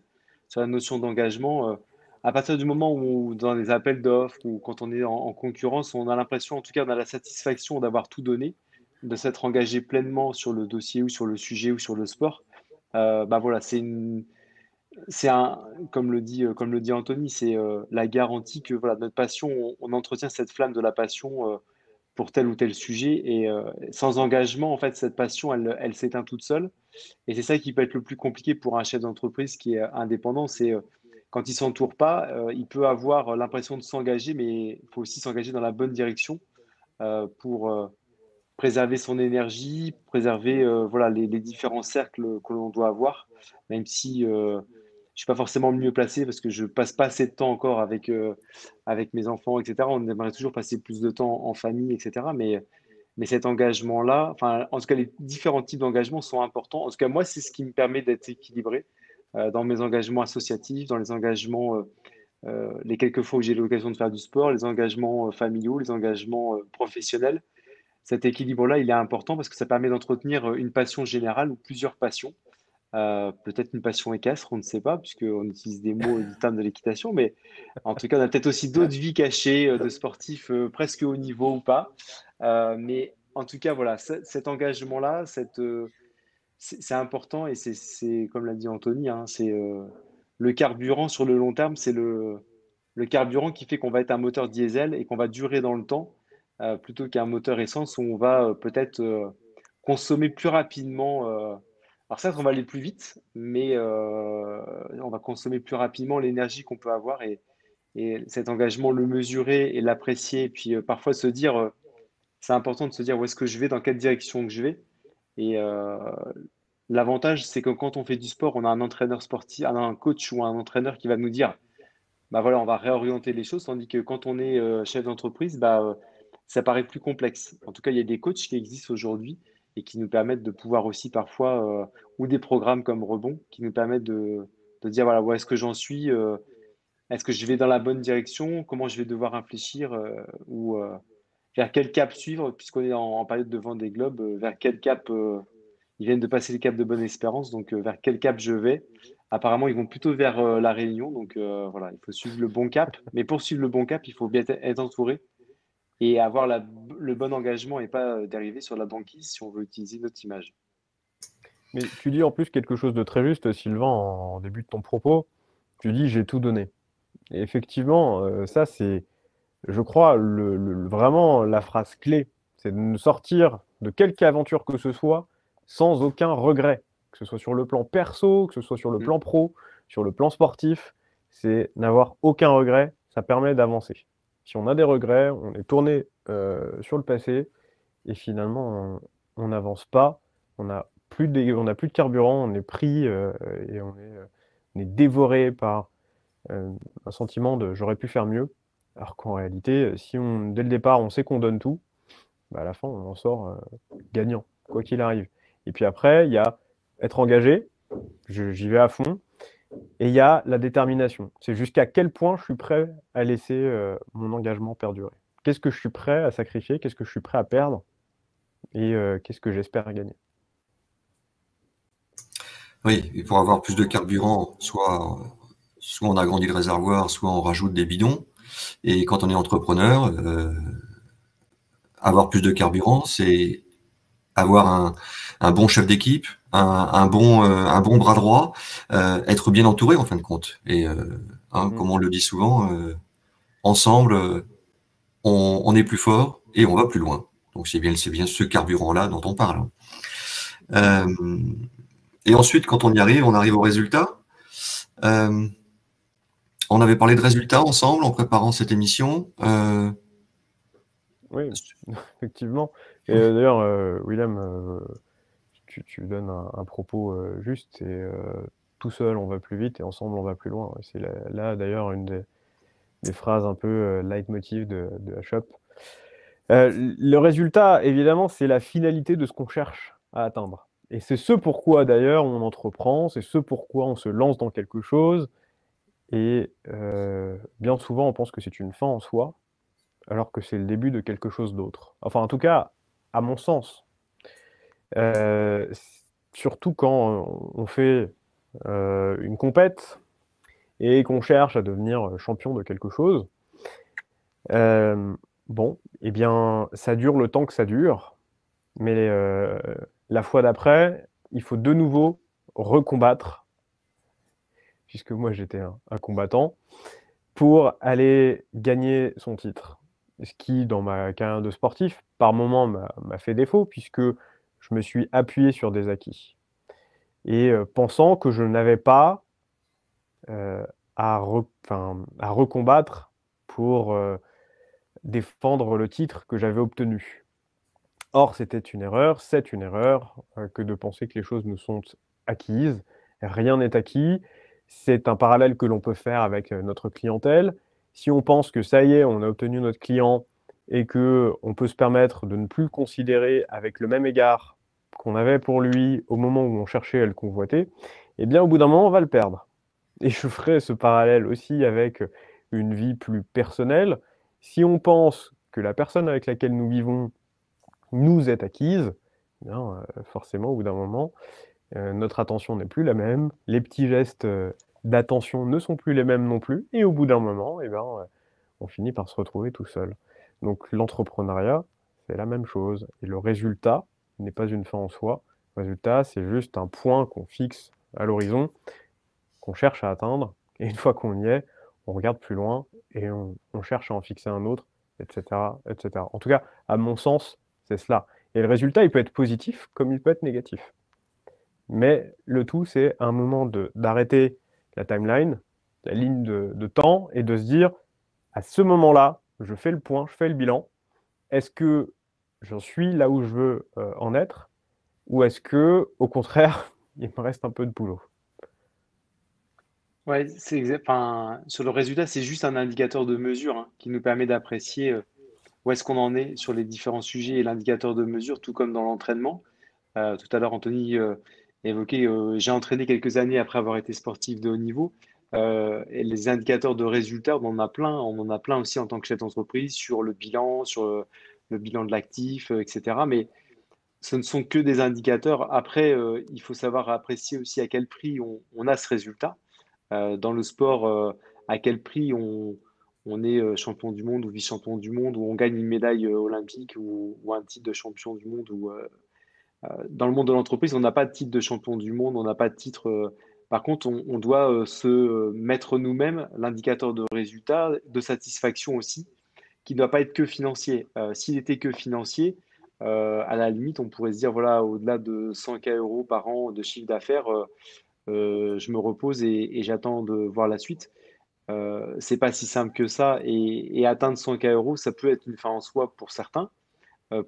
sur la notion d'engagement, à partir du moment où, dans les appels d'offres ou quand on est en concurrence, on a l'impression, en tout cas, on a la satisfaction d'avoir tout donné, de s'être engagé pleinement sur le dossier ou sur le sujet ou sur le sport. Bah voilà, c'est un, comme le dit Anthony, c'est la garantie que voilà, notre passion, on entretient cette flamme de la passion pour tel ou tel sujet. Et sans engagement, en fait, cette passion, elle s'éteint toute seule. Et c'est ça qui peut être le plus compliqué pour un chef d'entreprise qui est indépendant, c'est quand il ne s'entoure pas, il peut avoir l'impression de s'engager, mais il faut aussi s'engager dans la bonne direction pour préserver son énergie, préserver voilà, les différents cercles que l'on doit avoir, même si je ne suis pas forcément le mieux placé parce que je ne passe pas assez de temps encore avec mes enfants, etc. On aimerait toujours passer plus de temps en famille, etc. Mais cet engagement-là, enfin, en tout cas, les différents types d'engagements sont importants. En tout cas, moi, c'est ce qui me permet d'être équilibré dans mes engagements associatifs, dans les engagements, les quelques fois où j'ai l'occasion de faire du sport, les engagements familiaux, les engagements professionnels. Cet équilibre-là, il est important parce que ça permet d'entretenir une passion générale ou plusieurs passions. Peut-être une passion équestre, on ne sait pas, puisqu'on utilise des mots du terme de l'équitation, mais en tout cas, on a peut-être aussi d'autres vies cachées de sportifs presque haut niveau ou pas. Mais en tout cas, voilà, cet engagement-là, c'est important et c'est, comme l'a dit Anthony, hein, c'est le carburant sur le long terme, le carburant qui fait qu'on va être un moteur diesel et qu'on va durer dans le temps, plutôt qu'un moteur essence où on va peut-être consommer plus rapidement. Alors certes, on va aller plus vite, mais on va consommer plus rapidement l'énergie qu'on peut avoir et cet engagement, le mesurer et l'apprécier. Et puis parfois se dire, c'est important de se dire où est-ce que je vais, dans quelle direction que je vais. Et l'avantage, c'est que quand on fait du sport, on a un entraîneur sportif, un coach ou un entraîneur qui va nous dire, bah voilà, on va réorienter les choses, tandis que quand on est chef d'entreprise, ça paraît plus complexe. En tout cas, il y a des coachs qui existent aujourd'hui et qui nous permettent de pouvoir aussi parfois, ou des programmes comme Rebond, qui nous permettent de dire, voilà, où est-ce que j'en suis, est-ce que je vais dans la bonne direction, comment je vais devoir réfléchir, ou vers quel cap suivre, puisqu'on est en période de Vendée Globe, vers quel cap, ils viennent de passer le cap de Bonne-Espérance, donc vers quel cap je vais. Apparemment, ils vont plutôt vers La Réunion, donc voilà, il faut suivre le bon cap. Mais pour suivre le bon cap, il faut bien être entouré et avoir le bon engagement et pas d'arriver sur la banquise si on veut utiliser notre image. Mais tu dis en plus quelque chose de très juste, Sylvain, en début de ton propos. Tu dis j'ai tout donné. Et effectivement, ça c'est, je crois, vraiment la phrase clé. C'est de ne sortir de quelque aventure que ce soit sans aucun regret. Que ce soit sur le plan perso, que ce soit sur le plan pro, sur le plan sportif. C'est n'avoir aucun regret. Ça permet d'avancer. Si on a des regrets, on est tourné sur le passé et finalement on n'avance pas. On n'a plus de carburant, on est pris et on est dévoré par un sentiment de j'aurais pu faire mieux. Alors qu'en réalité, si dès le départ on sait qu'on donne tout, bah à la fin on en sort gagnant, quoi qu'il arrive. Et puis après, il y a être engagé, j'y vais à fond, et il y a la détermination. C'est jusqu'à quel point je suis prêt à laisser mon engagement perdurer. Qu'est-ce que je suis prêt à sacrifier, qu'est-ce que je suis prêt à perdre, et qu'est-ce que j'espère gagner. Oui, et pour avoir plus de carburant, soit on agrandit le réservoir, soit on rajoute des bidons. Et quand on est entrepreneur, avoir plus de carburant, c'est avoir un bon chef d'équipe, un bon bras droit, être bien entouré en fin de compte. Et comme on le dit souvent, ensemble, on est plus fort et on va plus loin. Donc c'est bien ce carburant-là dont on parle. Et ensuite, quand on y arrive, on arrive au résultat. On avait parlé de résultats ensemble en préparant cette émission. Oui, effectivement. Et d'ailleurs, William, tu donnes un propos juste. C'est tout seul, on va plus vite et ensemble, on va plus loin. C'est là d'ailleurs, une des phrases un peu leitmotiv de HUP. Le résultat, évidemment, c'est la finalité de ce qu'on cherche à atteindre. Et c'est ce pourquoi, d'ailleurs, on entreprend, c'est ce pourquoi on se lance dans quelque chose. Et bien souvent, on pense que c'est une fin en soi, alors que c'est le début de quelque chose d'autre. Enfin, en tout cas, à mon sens. Surtout quand on fait une compète et qu'on cherche à devenir champion de quelque chose. Bon, eh bien, ça dure le temps que ça dure, mais la fois d'après, il faut de nouveau recombattre, puisque moi j'étais un combattant, pour aller gagner son titre. Ce qui, dans ma carrière de sportif, par moments m'a fait défaut, puisque je me suis appuyé sur des acquis. Et pensant que je n'avais pas à recombattre pour défendre le titre que j'avais obtenu. Or, c'est une erreur que de penser que les choses nous sont acquises. Rien n'est acquis. C'est un parallèle que l'on peut faire avec notre clientèle. Si on pense que ça y est, on a obtenu notre client et qu'on peut se permettre de ne plus le considérer avec le même égard qu'on avait pour lui au moment où on cherchait à le convoiter, eh bien, au bout d'un moment, on va le perdre. Et je ferai ce parallèle aussi avec une vie plus personnelle. Si on pense que la personne avec laquelle nous vivons nous est acquise, eh bien, forcément, au bout d'un moment, notre attention n'est plus la même, les petits gestes d'attention ne sont plus les mêmes non plus, et au bout d'un moment, eh ben, on finit par se retrouver tout seul. Donc l'entrepreneuriat, c'est la même chose. Et le résultat n'est pas une fin en soi. Le résultat, c'est juste un point qu'on fixe à l'horizon, qu'on cherche à atteindre. Et une fois qu'on y est, on regarde plus loin et on cherche à en fixer un autre, etc., etc. En tout cas, à mon sens, c'est cela. Et le résultat, il peut être positif comme il peut être négatif. Mais le tout, c'est à un moment d'arrêter la timeline, la ligne de temps, et de se dire, à ce moment-là, je fais le point, je fais le bilan. Est-ce que j'en suis là où je veux en être, ou est-ce que, au contraire, il me reste un peu de boulot? Ouais, enfin, sur le résultat, c'est juste un indicateur de mesure hein, qui nous permet d'apprécier où est-ce qu'on en est sur les différents sujets et l'indicateur de mesure, tout comme dans l'entraînement. Tout à l'heure, Anthony évoquait, j'ai entraîné quelques années après avoir été sportif de haut niveau. Et les indicateurs de résultats, on en a plein aussi en tant que chef d'entreprise sur le bilan, sur le bilan de l'actif, etc. Mais ce ne sont que des indicateurs. Après, il faut savoir apprécier aussi à quel prix on a ce résultat. Dans le sport, à quel prix on est champion du monde ou vice-champion du monde, ou on gagne une médaille olympique ou un titre de champion du monde. Dans le monde de l'entreprise, on n'a pas de titre de champion du monde, on n'a pas de titre. Par contre, on doit se mettre nous-mêmes l'indicateur de résultat, de satisfaction aussi, qui ne doit pas être que financier. S'il était que financier, à la limite, on pourrait se dire, voilà, au-delà de 100K euros par an de chiffre d'affaires, je me repose et j'attends de voir la suite. C'est pas si simple que ça. Et atteindre 100K euros, ça peut être une fin en soi pour certains,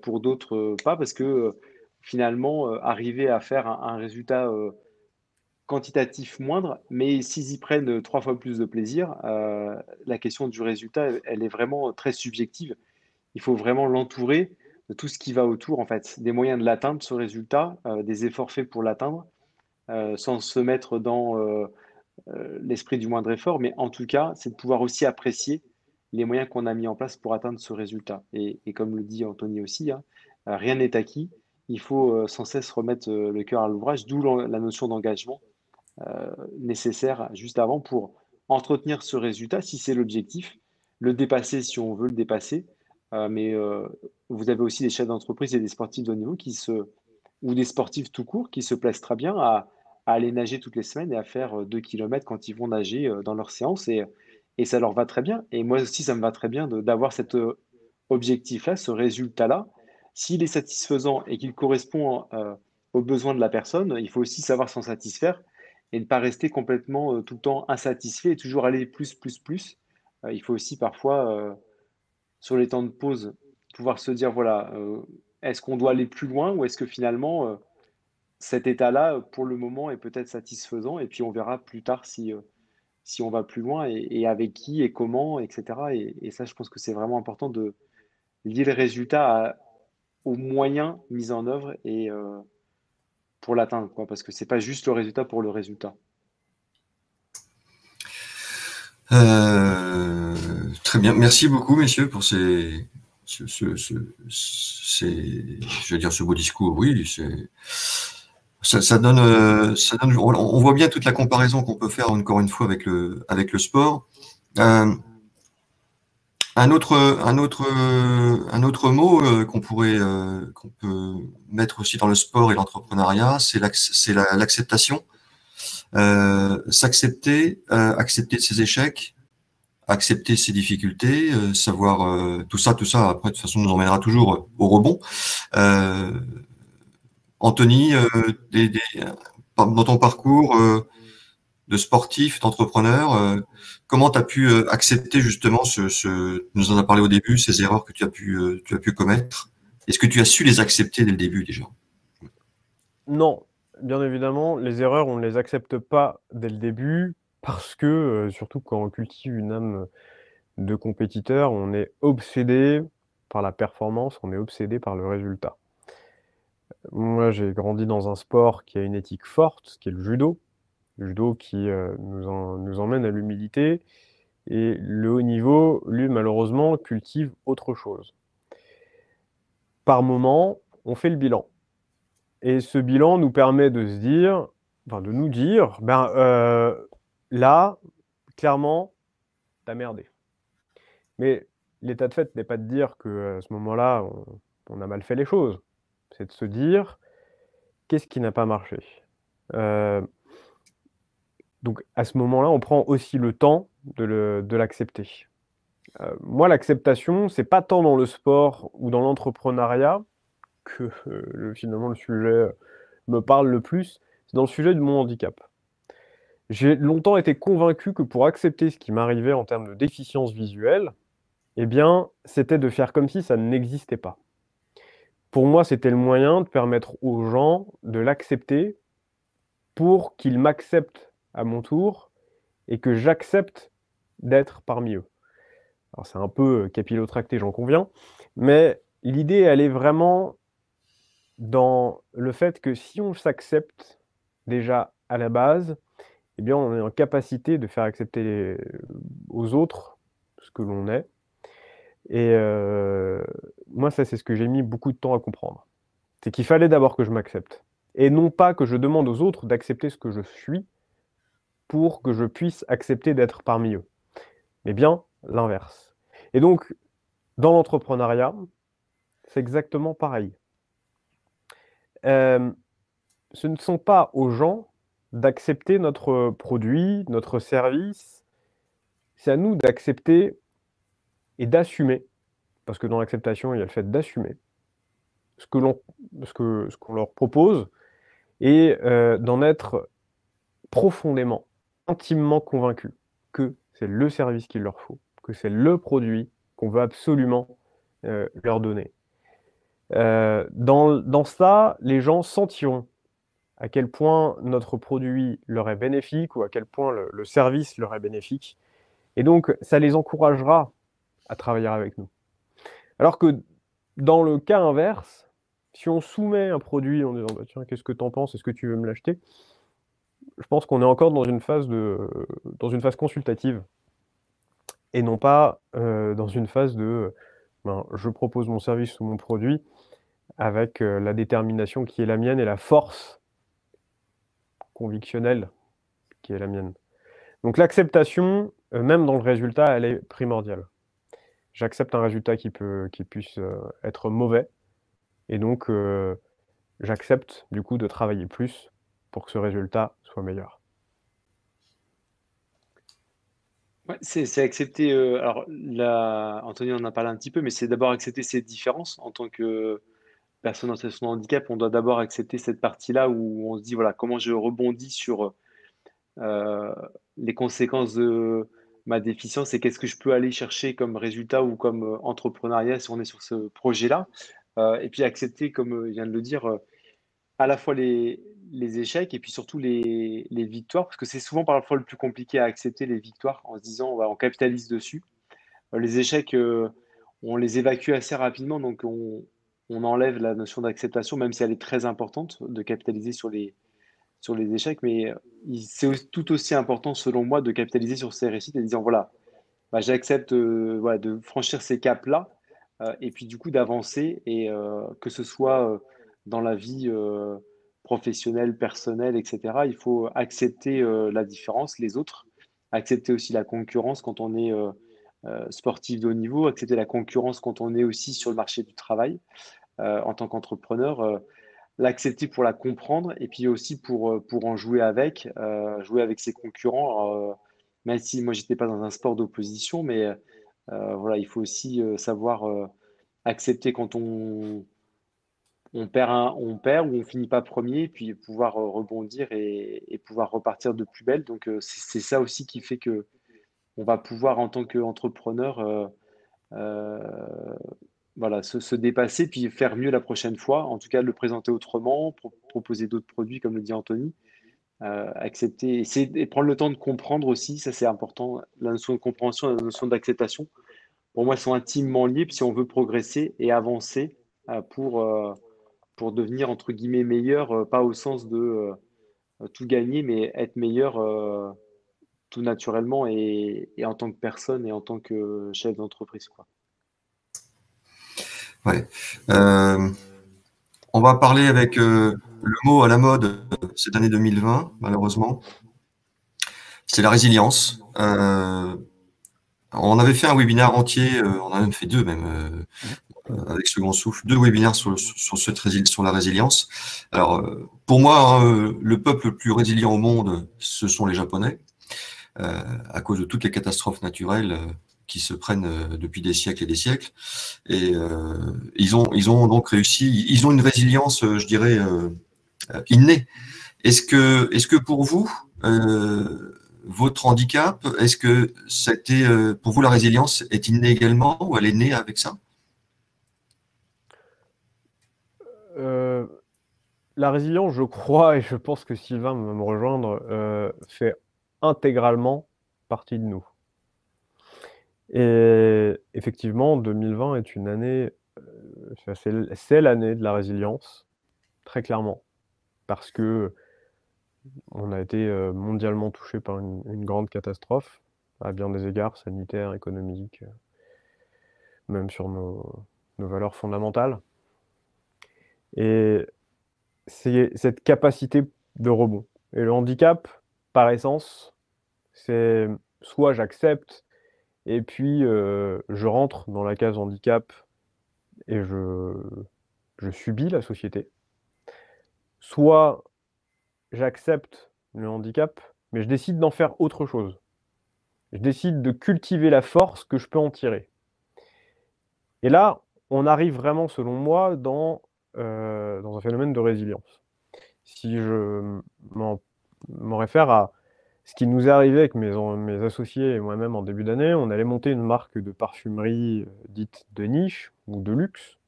pour d'autres pas, parce que finalement, arriver à faire un résultat quantitatif moindre, mais s'ils y prennent 3 fois plus de plaisir, la question du résultat, elle est vraiment très subjective. Il faut vraiment l'entourer de tout ce qui va autour, en fait, des moyens de l'atteindre, ce résultat, des efforts faits pour l'atteindre, sans se mettre dans l'esprit du moindre effort, mais en tout cas, c'est de pouvoir aussi apprécier les moyens qu'on a mis en place pour atteindre ce résultat. Et comme le dit Anthony aussi, hein, rien n'est acquis. Il faut sans cesse remettre le cœur à l'ouvrage, d'où la notion d'engagement nécessaire juste avant pour entretenir ce résultat, si c'est l'objectif, le dépasser si on veut le dépasser. Mais vous avez aussi des chefs d'entreprise et des sportifs de haut niveau ou des sportifs tout court qui se plaisent très bien à aller nager toutes les semaines et à faire 2 kilomètres quand ils vont nager dans leur séance et ça leur va très bien. Et moi aussi, ça me va très bien d'avoir cet objectif-là, ce résultat-là. S'il est satisfaisant et qu'il correspond aux besoins de la personne, il faut aussi savoir s'en satisfaire et ne pas rester complètement tout le temps insatisfait et toujours aller plus, plus, plus. Il faut aussi parfois, sur les temps de pause, pouvoir se dire, voilà, est-ce qu'on doit aller plus loin ou est-ce que finalement, cet état-là, pour le moment, est peut-être satisfaisant et puis on verra plus tard si on va plus loin et avec qui et comment, etc. Et ça, je pense que c'est vraiment important de lier le résultat aux moyens mis en œuvre et pour l'atteindre, quoi, parce que c'est pas juste le résultat pour le résultat. Très bien, merci beaucoup, messieurs, pour je veux dire, ce beau discours. Oui, ça donne, on voit bien toute la comparaison qu'on peut faire encore une fois avec le sport. Un autre mot qu'on peut mettre aussi dans le sport et l'entrepreneuriat, c'est l'acceptation. S'accepter, accepter ses échecs, accepter ses difficultés, savoir tout ça, après, de toute façon, nous emmènera toujours au rebond. Anthony, dans ton parcours de sportif, d'entrepreneur, comment tu as pu accepter justement nous en a parlé au début, ces erreurs que tu as pu commettre? Est-ce que tu as su les accepter dès le début déjà? Non, bien évidemment, les erreurs, on ne les accepte pas dès le début parce que, surtout quand on cultive une âme de compétiteur, on est obsédé par la performance, on est obsédé par le résultat. Moi, j'ai grandi dans un sport qui a une éthique forte, qui est le judo. Le judo qui nous emmène à l'humilité. Et le haut niveau, lui, malheureusement, cultive autre chose. Par moment, on fait le bilan. Et ce bilan nous permet de se dire, enfin de nous dire, là, clairement, t'as merdé. Mais l'état de fait n'est pas de dire qu'à ce moment-là, on a mal fait les choses. C'est de se dire, qu'est-ce qui n'a pas marché? Donc, à ce moment-là, on prend aussi le temps de l'accepter. Moi, l'acceptation, c'est pas tant dans le sport ou dans l'entrepreneuriat que finalement le sujet me parle le plus, c'est dans le sujet de mon handicap. J'ai longtemps été convaincu que pour accepter ce qui m'arrivait en termes de déficience visuelle, eh bien, c'était de faire comme si ça n'existait pas. Pour moi, c'était le moyen de permettre aux gens de l'accepter pour qu'ils m'acceptent à mon tour et que j'accepte d'être parmi eux. Alors c'est un peu capillotracté, j'en conviens, mais l'idée, elle est vraiment dans le fait que si on s'accepte déjà à la base, eh bien, on est en capacité de faire accepter aux autres ce que l'on est. Et moi, ça, c'est ce que j'ai mis beaucoup de temps à comprendre. C'est qu'il fallait d'abord que je m'accepte et non pas que je demande aux autres d'accepter ce que je suis pour que je puisse accepter d'être parmi eux, mais bien l'inverse. Et donc, dans l'entrepreneuriat, c'est exactement pareil. Ce ne sont pas aux gens d'accepter notre produit, notre service, c'est à nous d'accepter et d'assumer, parce que dans l'acceptation, il y a le fait d'assumer ce qu'on leur propose et d'en être profondément, intimement convaincu que c'est le service qu'il leur faut, que c'est le produit qu'on veut absolument leur donner. Dans ça, les gens sentiront à quel point notre produit leur est bénéfique ou à quel point le service leur est bénéfique. Et donc, ça les encouragera à travailler avec nous. Alors que dans le cas inverse, si on soumet un produit en disant bah, « Tiens, qu'est-ce que tu en penses? Est-ce que tu veux me l'acheter ?» Je pense qu'on est encore dans une phase consultative et non pas dans une phase de je propose mon service ou mon produit avec la détermination qui est la mienne et la force convictionnelle qui est la mienne. Donc l'acceptation, même dans le résultat, elle est primordiale. J'accepte un résultat qui puisse être mauvais et donc j'accepte du coup de travailler plus pour que ce résultat soit meilleur. Ouais, c'est accepter, alors Anthony en a parlé un petit peu, mais c'est d'abord accepter ces différences en tant que personne en situation de handicap. On doit d'abord accepter cette partie-là où on se dit, voilà, comment je rebondis sur les conséquences de ma déficience et qu'est-ce que je peux aller chercher comme résultat ou comme entrepreneuriat si on est sur ce projet-là. Et puis accepter, comme vient de le dire, à la fois les échecs et puis surtout les victoires, parce que c'est souvent parfois le plus compliqué à accepter les victoires en se disant on capitalise dessus. Les échecs, on les évacue assez rapidement, donc on enlève la notion d'acceptation, même si elle est très importante de capitaliser sur les échecs, mais c'est tout aussi important selon moi de capitaliser sur ces réussites et de disant voilà, j'accepte voilà, de franchir ces caps-là et puis du coup d'avancer et que ce soit dans la vie professionnelle, personnelle, etc. Il faut accepter la différence, les autres, accepter aussi la concurrence quand on est sportif de haut niveau, accepter la concurrence quand on est aussi sur le marché du travail en tant qu'entrepreneur, l'accepter pour la comprendre et puis aussi pour en jouer avec ses concurrents. Même si moi, j'étais pas dans un sport d'opposition, mais voilà, il faut aussi savoir accepter quand on perd ou on finit pas premier, puis pouvoir rebondir et pouvoir repartir de plus belle. Donc, c'est ça aussi qui fait que on va pouvoir, en tant qu'entrepreneur, euh, voilà, se dépasser, puis faire mieux la prochaine fois. En tout cas, le présenter autrement, proposer d'autres produits, comme le dit Anthony. Accepter, essayer et prendre le temps de comprendre aussi, ça c'est important. La notion de compréhension et la notion d'acceptation, pour moi, sont intimement liées si on veut progresser et avancer pour devenir, entre guillemets, meilleur, pas au sens de tout gagner, mais être meilleur tout naturellement et en tant que personne et en tant que chef d'entreprise, quoi. Ouais. On va parler avec le mot à la mode cette année 2020, malheureusement. C'est la résilience. On avait fait un webinaire entier, on en a même fait deux même, avec Second Souffle, 2 webinaires sur la résilience. Alors, pour moi, le peuple le plus résilient au monde, ce sont les Japonais, à cause de toutes les catastrophes naturelles qui se prennent depuis des siècles et des siècles. Et ils ont donc réussi, ils ont une résilience, je dirais, innée. Est-ce que pour vous, votre handicap, est-ce que c'était, pour vous, la résilience est innée également ou elle est née avec ça? La résilience, je crois, et je pense que Sylvain va me rejoindre, fait intégralement partie de nous. Et effectivement, 2020 est une année, c'est l'année de la résilience, très clairement, parce que on a été mondialement touché par une grande catastrophe, à bien des égards, sanitaires, économiques, même sur nos valeurs fondamentales. Et c'est cette capacité de rebond. Et le handicap, par essence, c'est soit j'accepte et puis je rentre dans la case handicap et je subis la société, soit j'accepte le handicap, mais je décide d'en faire autre chose. Je décide de cultiver la force que je peux en tirer. Et là, on arrive vraiment, selon moi, dans un phénomène de résilience. Si je m'en réfère à ce qui nous est arrivé avec mes associés et moi-même en début d'année, on allait monter une marque de parfumerie dite de niche ou de luxe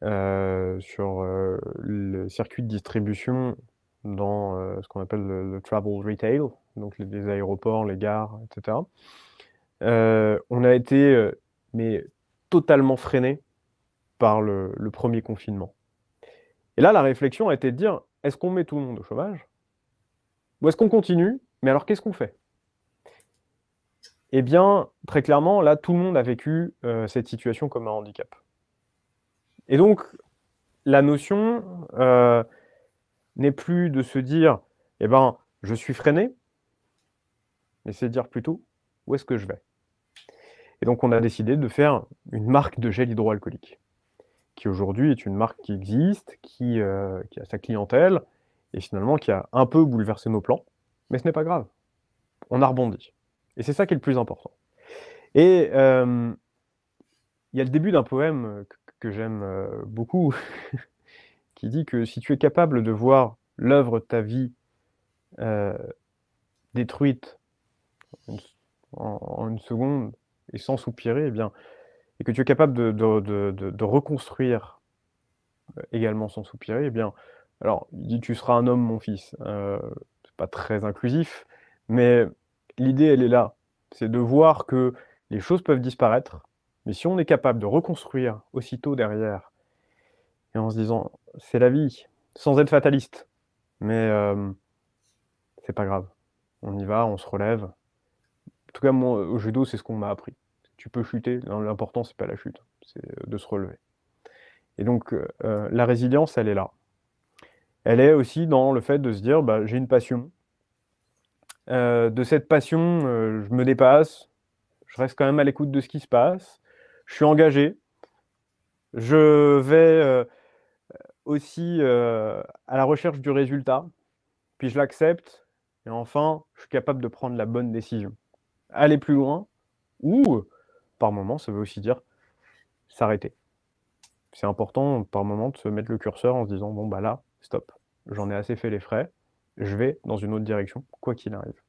sur le circuit de distribution dans ce qu'on appelle le travel retail, donc les aéroports, les gares, etc. On a été mais totalement freiné par le premier confinement. Et là, la réflexion a été de dire, est-ce qu'on met tout le monde au chômage? Ou est-ce qu'on continue? Mais alors, qu'est-ce qu'on fait? Eh bien, très clairement, là, tout le monde a vécu cette situation comme un handicap. Et donc, la notion n'est plus de se dire, eh ben, je suis freiné, mais c'est de dire plutôt, où est-ce que je vais? Et donc, on a décidé de faire une marque de gel hydroalcoolique, qui aujourd'hui est une marque qui existe, qui a sa clientèle, et finalement qui a un peu bouleversé nos plans, mais ce n'est pas grave. On a rebondi. Et c'est ça qui est le plus important. Et il y a le début d'un poème que j'aime beaucoup, qui dit que si tu es capable de voir l'œuvre de ta vie détruite en une seconde et sans soupirer, eh bien, et que tu es capable de reconstruire également sans soupirer, eh bien, alors, il dit: «Tu seras un homme, mon fils». C'est pas très inclusif, mais l'idée, elle est là. C'est de voir que les choses peuvent disparaître, mais si on est capable de reconstruire aussitôt derrière et en se disant: «C'est la vie», sans être fataliste, mais c'est pas grave. On y va, on se relève. En tout cas, moi, au judo, c'est ce qu'on m'a appris. Tu peux chuter, l'important, c'est pas la chute, c'est de se relever. Et donc, la résilience, elle est là. Elle est aussi dans le fait de se dire: «Bah, j'ai une passion. De cette passion, je me dépasse, je reste quand même à l'écoute de ce qui se passe, je suis engagé, je vais aussi à la recherche du résultat, puis je l'accepte et enfin, je suis capable de prendre la bonne décision. Aller plus loin ou par moment, ça veut aussi dire s'arrêter. C'est important par moment de se mettre le curseur en se disant: «Bon, bah, là, stop, j'en ai assez fait les frais, je vais dans une autre direction, quoi qu'il arrive».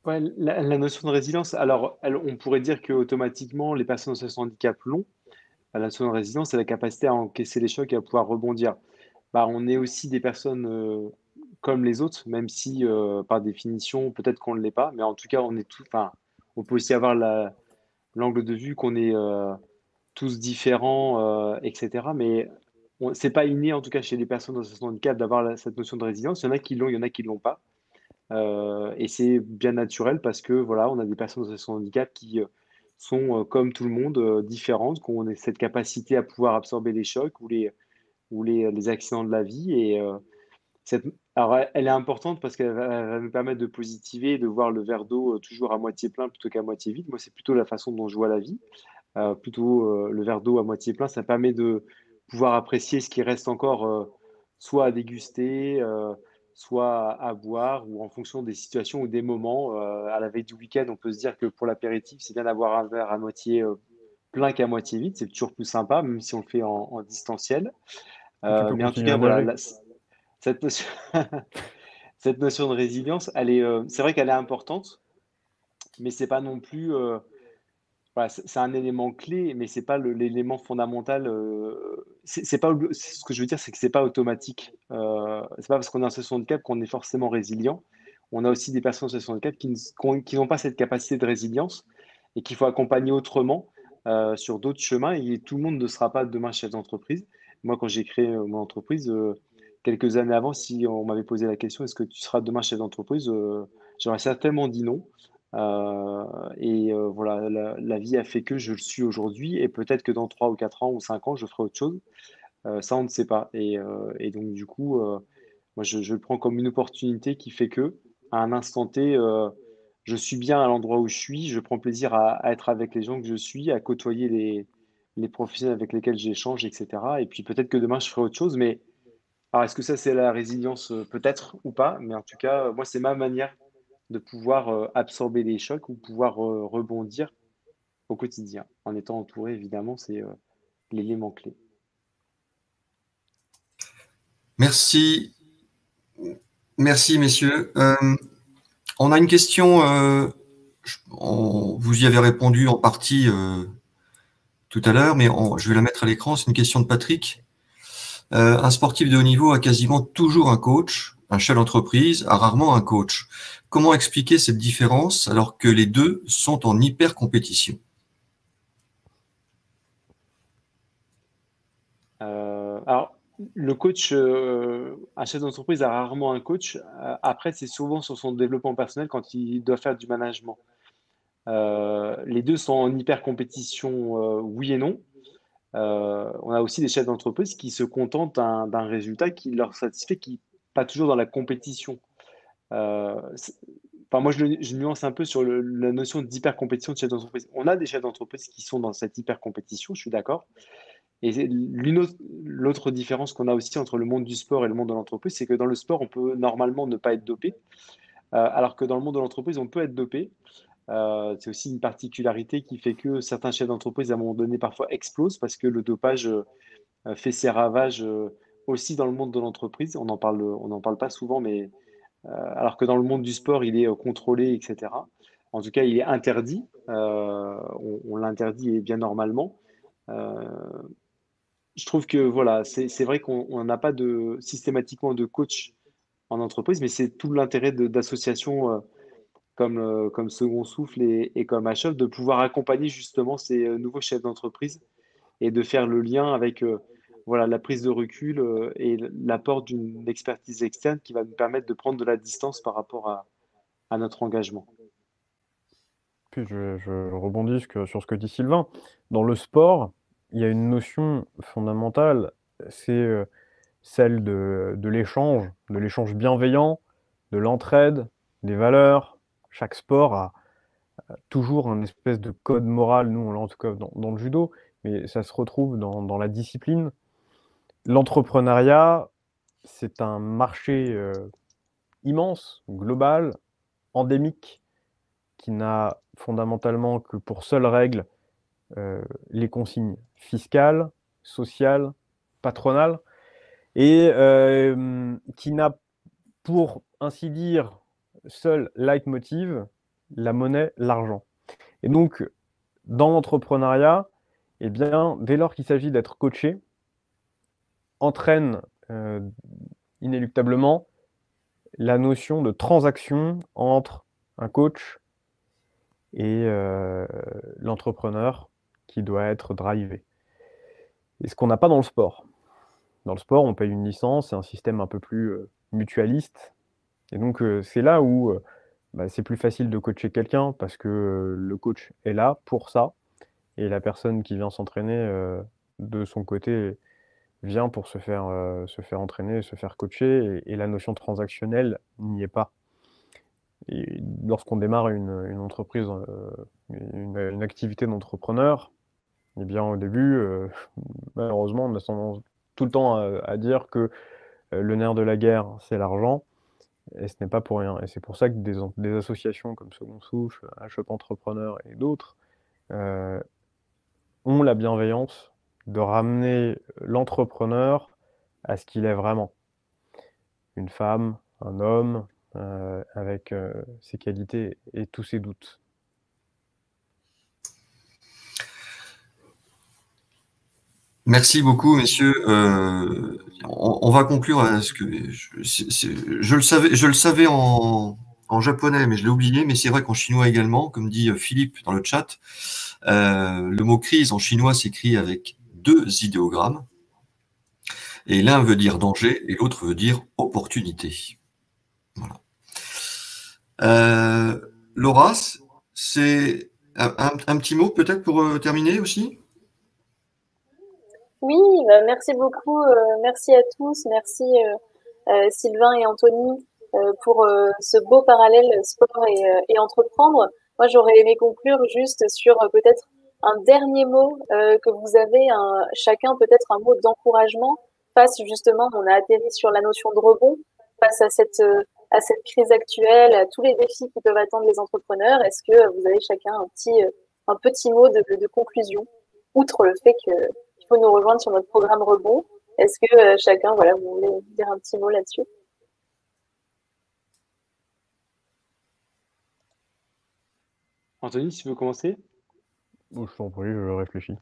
Ouais, la notion de résilience, alors on pourrait dire qu'automatiquement les personnes en situation de handicap l'ont. La notion de résilience, c'est la capacité à encaisser les chocs et à pouvoir rebondir. Bah, on est aussi des personnes, comme les autres, même si, par définition, peut-être qu'on ne l'est pas, mais en tout cas, on est tous enfin, on peut aussi avoir l'angle de vue qu'on est, tous différents, et cetera, mais c'est pas inné, en tout cas, chez les personnes en situation de handicap d'avoir cette notion de résilience. Il y en a qui l'ont, il y en a qui l'ont pas. Et c'est bien naturel parce que voilà, on a des personnes en situation de handicap qui sont comme tout le monde, différentes, qui ont cette capacité à pouvoir absorber les chocs ou les accidents de la vie. Et Alors, elle est importante parce qu'elle va nous permettre de positiver, de voir le verre d'eau toujours à moitié plein plutôt qu'à moitié vide. Moi, c'est plutôt la façon dont je vois la vie. Plutôt le verre d'eau à moitié plein, ça permet de pouvoir apprécier ce qui reste encore soit à déguster, soit à boire, ou en fonction des situations ou des moments. À la veille du week-end, on peut se dire que pour l'apéritif, c'est bien d'avoir un verre à moitié plein qu'à moitié vide. C'est toujours plus sympa, même si on le fait en distanciel. Tu peux Mais en tout continuer cas, à voilà, nager. cette notion, cette notion de résilience, c'est vrai qu'elle est importante, mais c'est pas non plus. Voilà, c'est un élément clé, mais c'est pas l'élément fondamental. C'est pas, ce que je veux dire, c'est que c'est pas automatique. C'est pas parce qu'on est en situation de handicap qu'on est forcément résilient. On a aussi des personnes en situation de handicap qui n'ont pas cette capacité de résilience et qu'il faut accompagner autrement sur d'autres chemins. Et tout le monde ne sera pas demain chef d'entreprise. Moi, quand j'ai créé mon entreprise, quelques années avant, si on m'avait posé la question, est-ce que tu seras demain chef d'entreprise, j'aurais certainement dit non. Voilà, la vie a fait que je le suis aujourd'hui, et peut-être que dans 3 ou 4 ans ou 5 ans, je ferai autre chose. Ça, on ne sait pas. Et donc, du coup, moi, je le prends comme une opportunité qui fait que, à un instant T, je suis bien à l'endroit où je suis, je prends plaisir à être avec les gens que je suis, à côtoyer les professionnels avec lesquels j'échange, etc. Et puis peut-être que demain, je ferai autre chose. Mais alors, est-ce que ça, c'est la résilience? Peut-être ou pas. Mais en tout cas, moi, c'est ma manière de pouvoir absorber les chocs ou pouvoir rebondir au quotidien, en étant entouré, évidemment, c'est l'élément clé. Merci. Merci, messieurs. On a une question, vous y avez répondu en partie tout à l'heure, mais je vais la mettre à l'écran. C'est une question de Patrick. Un sportif de haut niveau a quasiment toujours un coach, un chef d'entreprise a rarement un coach. Comment expliquer cette différence alors que les deux sont en hyper compétition? Alors, le coach, un chef d'entreprise a rarement un coach. Après, c'est souvent sur son développement personnel quand il doit faire du management. Les deux sont en hyper compétition, oui et non. On a aussi des chefs d'entreprise qui se contentent d'un résultat qui leur satisfait, qui pas toujours dans la compétition. Enfin, moi, je nuance un peu sur la notion d'hyper-compétition de chef d'entreprise. On a des chefs d'entreprise qui sont dans cette hyper-compétition, je suis d'accord. Et l'autre différence qu'on a aussi entre le monde du sport et le monde de l'entreprise, c'est que dans le sport, on peut normalement ne pas être dopé, alors que dans le monde de l'entreprise, on peut être dopé. C'est aussi une particularité qui fait que certains chefs d'entreprise, à un moment donné, parfois explosent parce que le dopage fait ses ravages aussi dans le monde de l'entreprise. On n'en parle pas souvent, mais alors que dans le monde du sport, il est contrôlé, etc. En tout cas, il est interdit. On l'interdit et bien normalement. Euh, je trouve que voilà, c'est vrai qu'on n'a pas systématiquement de coach en entreprise, mais c'est tout l'intérêt d'associations comme Second Souffle et comme HF de pouvoir accompagner justement ces nouveaux chefs d'entreprise et de faire le lien avec voilà, la prise de recul et l'apport d'une expertise externe qui va nous permettre de prendre de la distance par rapport à notre engagement. Puis je rebondis sur ce que dit Sylvain. Dans le sport, il y a une notion fondamentale, c'est celle de l'échange bienveillant, de l'entraide, des valeurs. Chaque sport a toujours un espèce de code moral, nous on l'a en tout cas dans le judo, mais ça se retrouve dans la discipline. L'entrepreneuriat, c'est un marché immense, global, endémique, qui n'a fondamentalement que pour seule règle les consignes fiscales, sociales, patronales, et qui n'a, pour ainsi dire, seul leitmotiv, la monnaie, l'argent. Et donc, dans l'entrepreneuriat, eh bien, dès lors qu'il s'agit d'être coaché, entraîne inéluctablement la notion de transaction entre un coach et l'entrepreneur qui doit être drivé. Et ce qu'on n'a pas dans le sport. Dans le sport, on paye une licence, c'est un système un peu plus mutualiste. Et donc, c'est là où c'est plus facile de coacher quelqu'un parce que le coach est là pour ça. Et la personne qui vient s'entraîner de son côté vient pour se faire entraîner, se faire coacher et la notion transactionnelle n'y est pas. Et lorsqu'on démarre une entreprise, une activité d'entrepreneur, eh bien, au début, malheureusement, on a tendance tout le temps à dire que le nerf de la guerre, c'est l'argent, et ce n'est pas pour rien. Et c'est pour ça que des associations comme Second Souffle, HUP Entrepreneur et d'autres ont la bienveillance de ramener l'entrepreneur à ce qu'il est vraiment. Une femme, un homme, avec ses qualités et tous ses doutes. Merci beaucoup, messieurs. On va conclure à ce que je le savais en japonais, mais je l'ai oublié. Mais c'est vrai qu'en chinois également, comme dit Philippe dans le chat, le mot crise en chinois s'écrit avec 2 idéogrammes. Et l'un veut dire danger et l'autre veut dire opportunité. Voilà. Laura, c'est un petit mot peut-être pour terminer aussi? Oui, merci beaucoup. Merci à tous. Merci Sylvain et Anthony pour ce beau parallèle sport et entreprendre. Moi, j'aurais aimé conclure juste sur peut-être un dernier mot que vous avez, chacun peut-être un mot d'encouragement face justement, on a atterri sur la notion de rebond, face à cette crise actuelle, à tous les défis qui peuvent attendre les entrepreneurs. Est-ce que vous avez chacun un petit mot de conclusion, outre le fait que faut nous rejoindre sur notre programme Rebond. Est-ce que chacun, voilà, vous voulez dire un petit mot là-dessus? Anthony, si tu veux commencer? Je t'en prie, je réfléchis.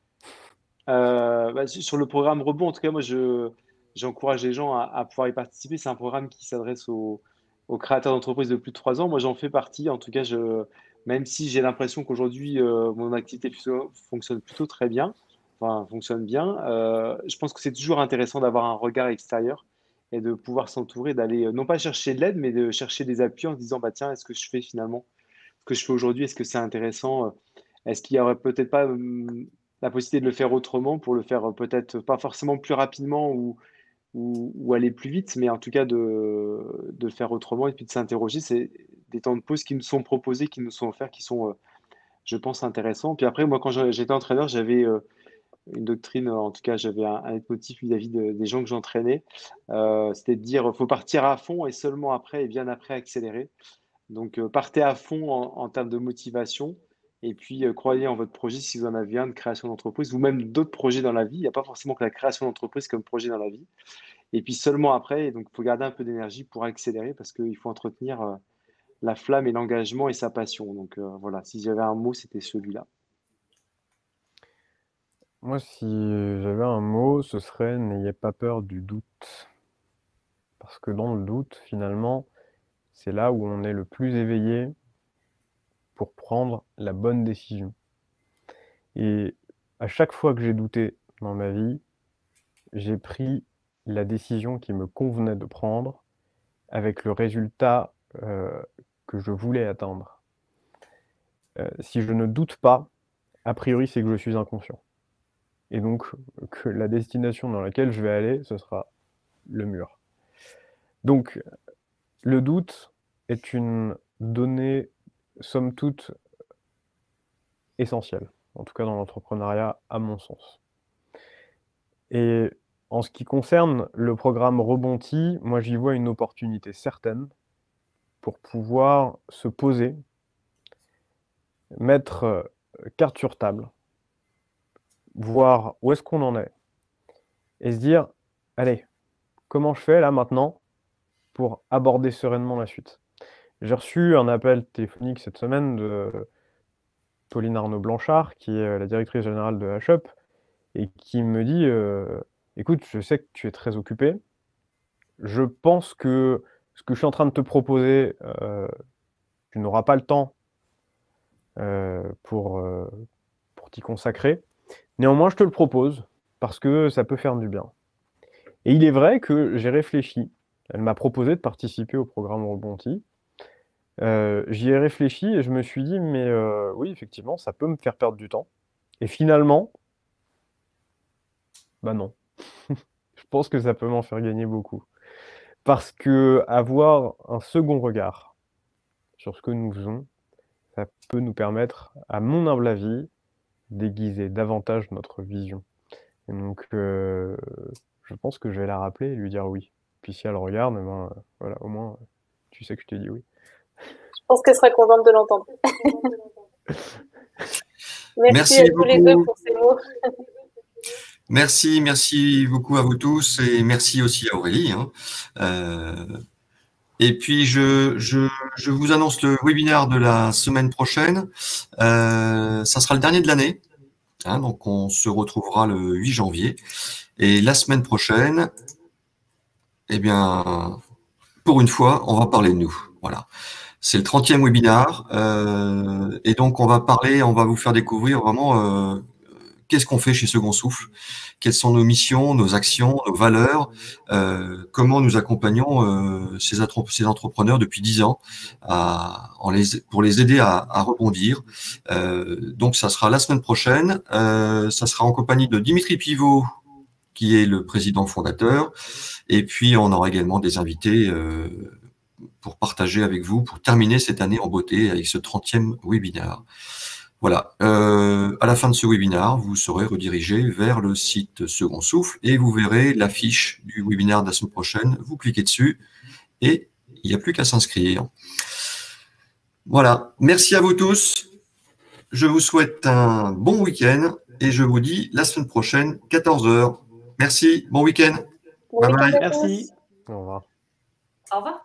Sur le programme Rebond, en tout cas, moi, j'encourage les gens à pouvoir y participer. C'est un programme qui s'adresse aux créateurs d'entreprises de plus de 3 ans. Moi, j'en fais partie. En tout cas, même si j'ai l'impression qu'aujourd'hui, mon activité fonctionne plutôt très bien, fonctionne bien, je pense que c'est toujours intéressant d'avoir un regard extérieur et de pouvoir s'entourer, d'aller non pas chercher de l'aide, mais de chercher des appuis en se disant, bah, tiens, est-ce que je fais finalement ce que je fais aujourd'hui, est-ce que c'est intéressant? Est-ce qu'il n'y aurait peut-être pas la possibilité de le faire autrement pour le faire peut-être pas forcément plus rapidement ou aller plus vite, mais en tout cas de le faire autrement et puis de s'interroger. C'est des temps de pause qui nous sont proposés, qui nous sont offerts, qui sont, je pense, intéressants. Puis après, moi, quand j'étais entraîneur, j'avais une doctrine, en tout cas, j'avais un leitmotiv vis-à-vis des gens que j'entraînais. C'était de dire, faut partir à fond et seulement après et bien après accélérer. Donc, partez à fond en termes de motivation et puis croyez en votre projet si vous en avez un de création d'entreprise ou même d'autres projets dans la vie. Il n'y a pas forcément que la création d'entreprise comme projet dans la vie. Et puis seulement après, donc il faut garder un peu d'énergie pour accélérer parce qu'il faut entretenir la flamme et l'engagement et sa passion. Donc voilà, si j'avais un mot, c'était celui-là. Moi, si j'avais un mot, ce serait n'ayez pas peur du doute. Parce que dans le doute, finalement, c'est là où on est le plus éveillé pour prendre la bonne décision. Et à chaque fois que j'ai douté dans ma vie, j'ai pris la décision qui me convenait de prendre avec le résultat que je voulais atteindre. Si je ne doute pas, a priori, c'est que je suis inconscient. Et donc, que la destination dans laquelle je vais aller, ce sera le mur. Donc, le doute est une donnée, somme toute, essentielle, en tout cas dans l'entrepreneuriat, à mon sens. Et en ce qui concerne le programme Rebonti, moi j'y vois une opportunité certaine pour pouvoir se poser, mettre carte sur table, voir où est-ce qu'on en est, et se dire, allez, comment je fais là maintenant pour aborder sereinement la suite? J'ai reçu un appel téléphonique cette semaine de Pauline Arnaud-Blanchard, qui est la directrice générale de HUP, et qui me dit écoute, je sais que tu es très occupé. Je pense que ce que je suis en train de te proposer, tu n'auras pas le temps pour t'y consacrer. Néanmoins, je te le propose parce que ça peut faire du bien. Et il est vrai que j'ai réfléchi. Elle m'a proposé de participer au programme Rebonti. J'y ai réfléchi et je me suis dit, mais oui, effectivement, ça peut me faire perdre du temps. Et finalement, bah non. pense que ça peut m'en faire gagner beaucoup. Parce que avoir un second regard sur ce que nous faisons, ça peut nous permettre, à mon humble avis, d'aiguiser davantage notre vision. Et donc, je pense que je vais la rappeler et lui dire oui. Puis si elle regarde, eh ben, voilà, au moins, tu sais que je t'ai dit oui. Je pense qu'elle sera contente de l'entendre. Merci à tous les deux pour ces mots. Merci beaucoup à vous tous et merci aussi à Aurélie. Et puis, je vous annonce le webinaire de la semaine prochaine. Ça sera le dernier de l'année. Donc, on se retrouvera le 8 janvier. Et la semaine prochaine, eh bien, pour une fois, on va parler de nous. Voilà. C'est le 30e webinaire. Et donc, on va vous faire découvrir vraiment qu'est-ce qu'on fait chez Second Souffle, quelles sont nos missions, nos actions, nos valeurs, comment nous accompagnons ces entrepreneurs depuis 10 ans pour les aider à rebondir. Donc, ça sera la semaine prochaine. Ça sera en compagnie de Dimitri Pivot, qui est le président fondateur. Et puis, on aura également des invités pour partager avec vous, pour terminer cette année en beauté avec ce 30e webinaire. Voilà. À la fin de ce webinaire, vous serez redirigé vers le site Second Souffle et vous verrez l'affiche du webinaire de la semaine prochaine. Vous cliquez dessus et il n'y a plus qu'à s'inscrire. Voilà. Merci à vous tous. Je vous souhaite un bon week-end et je vous dis la semaine prochaine, 14h. Merci. Bon week-end. Bon week-end à tous. Merci. Au revoir. Au revoir.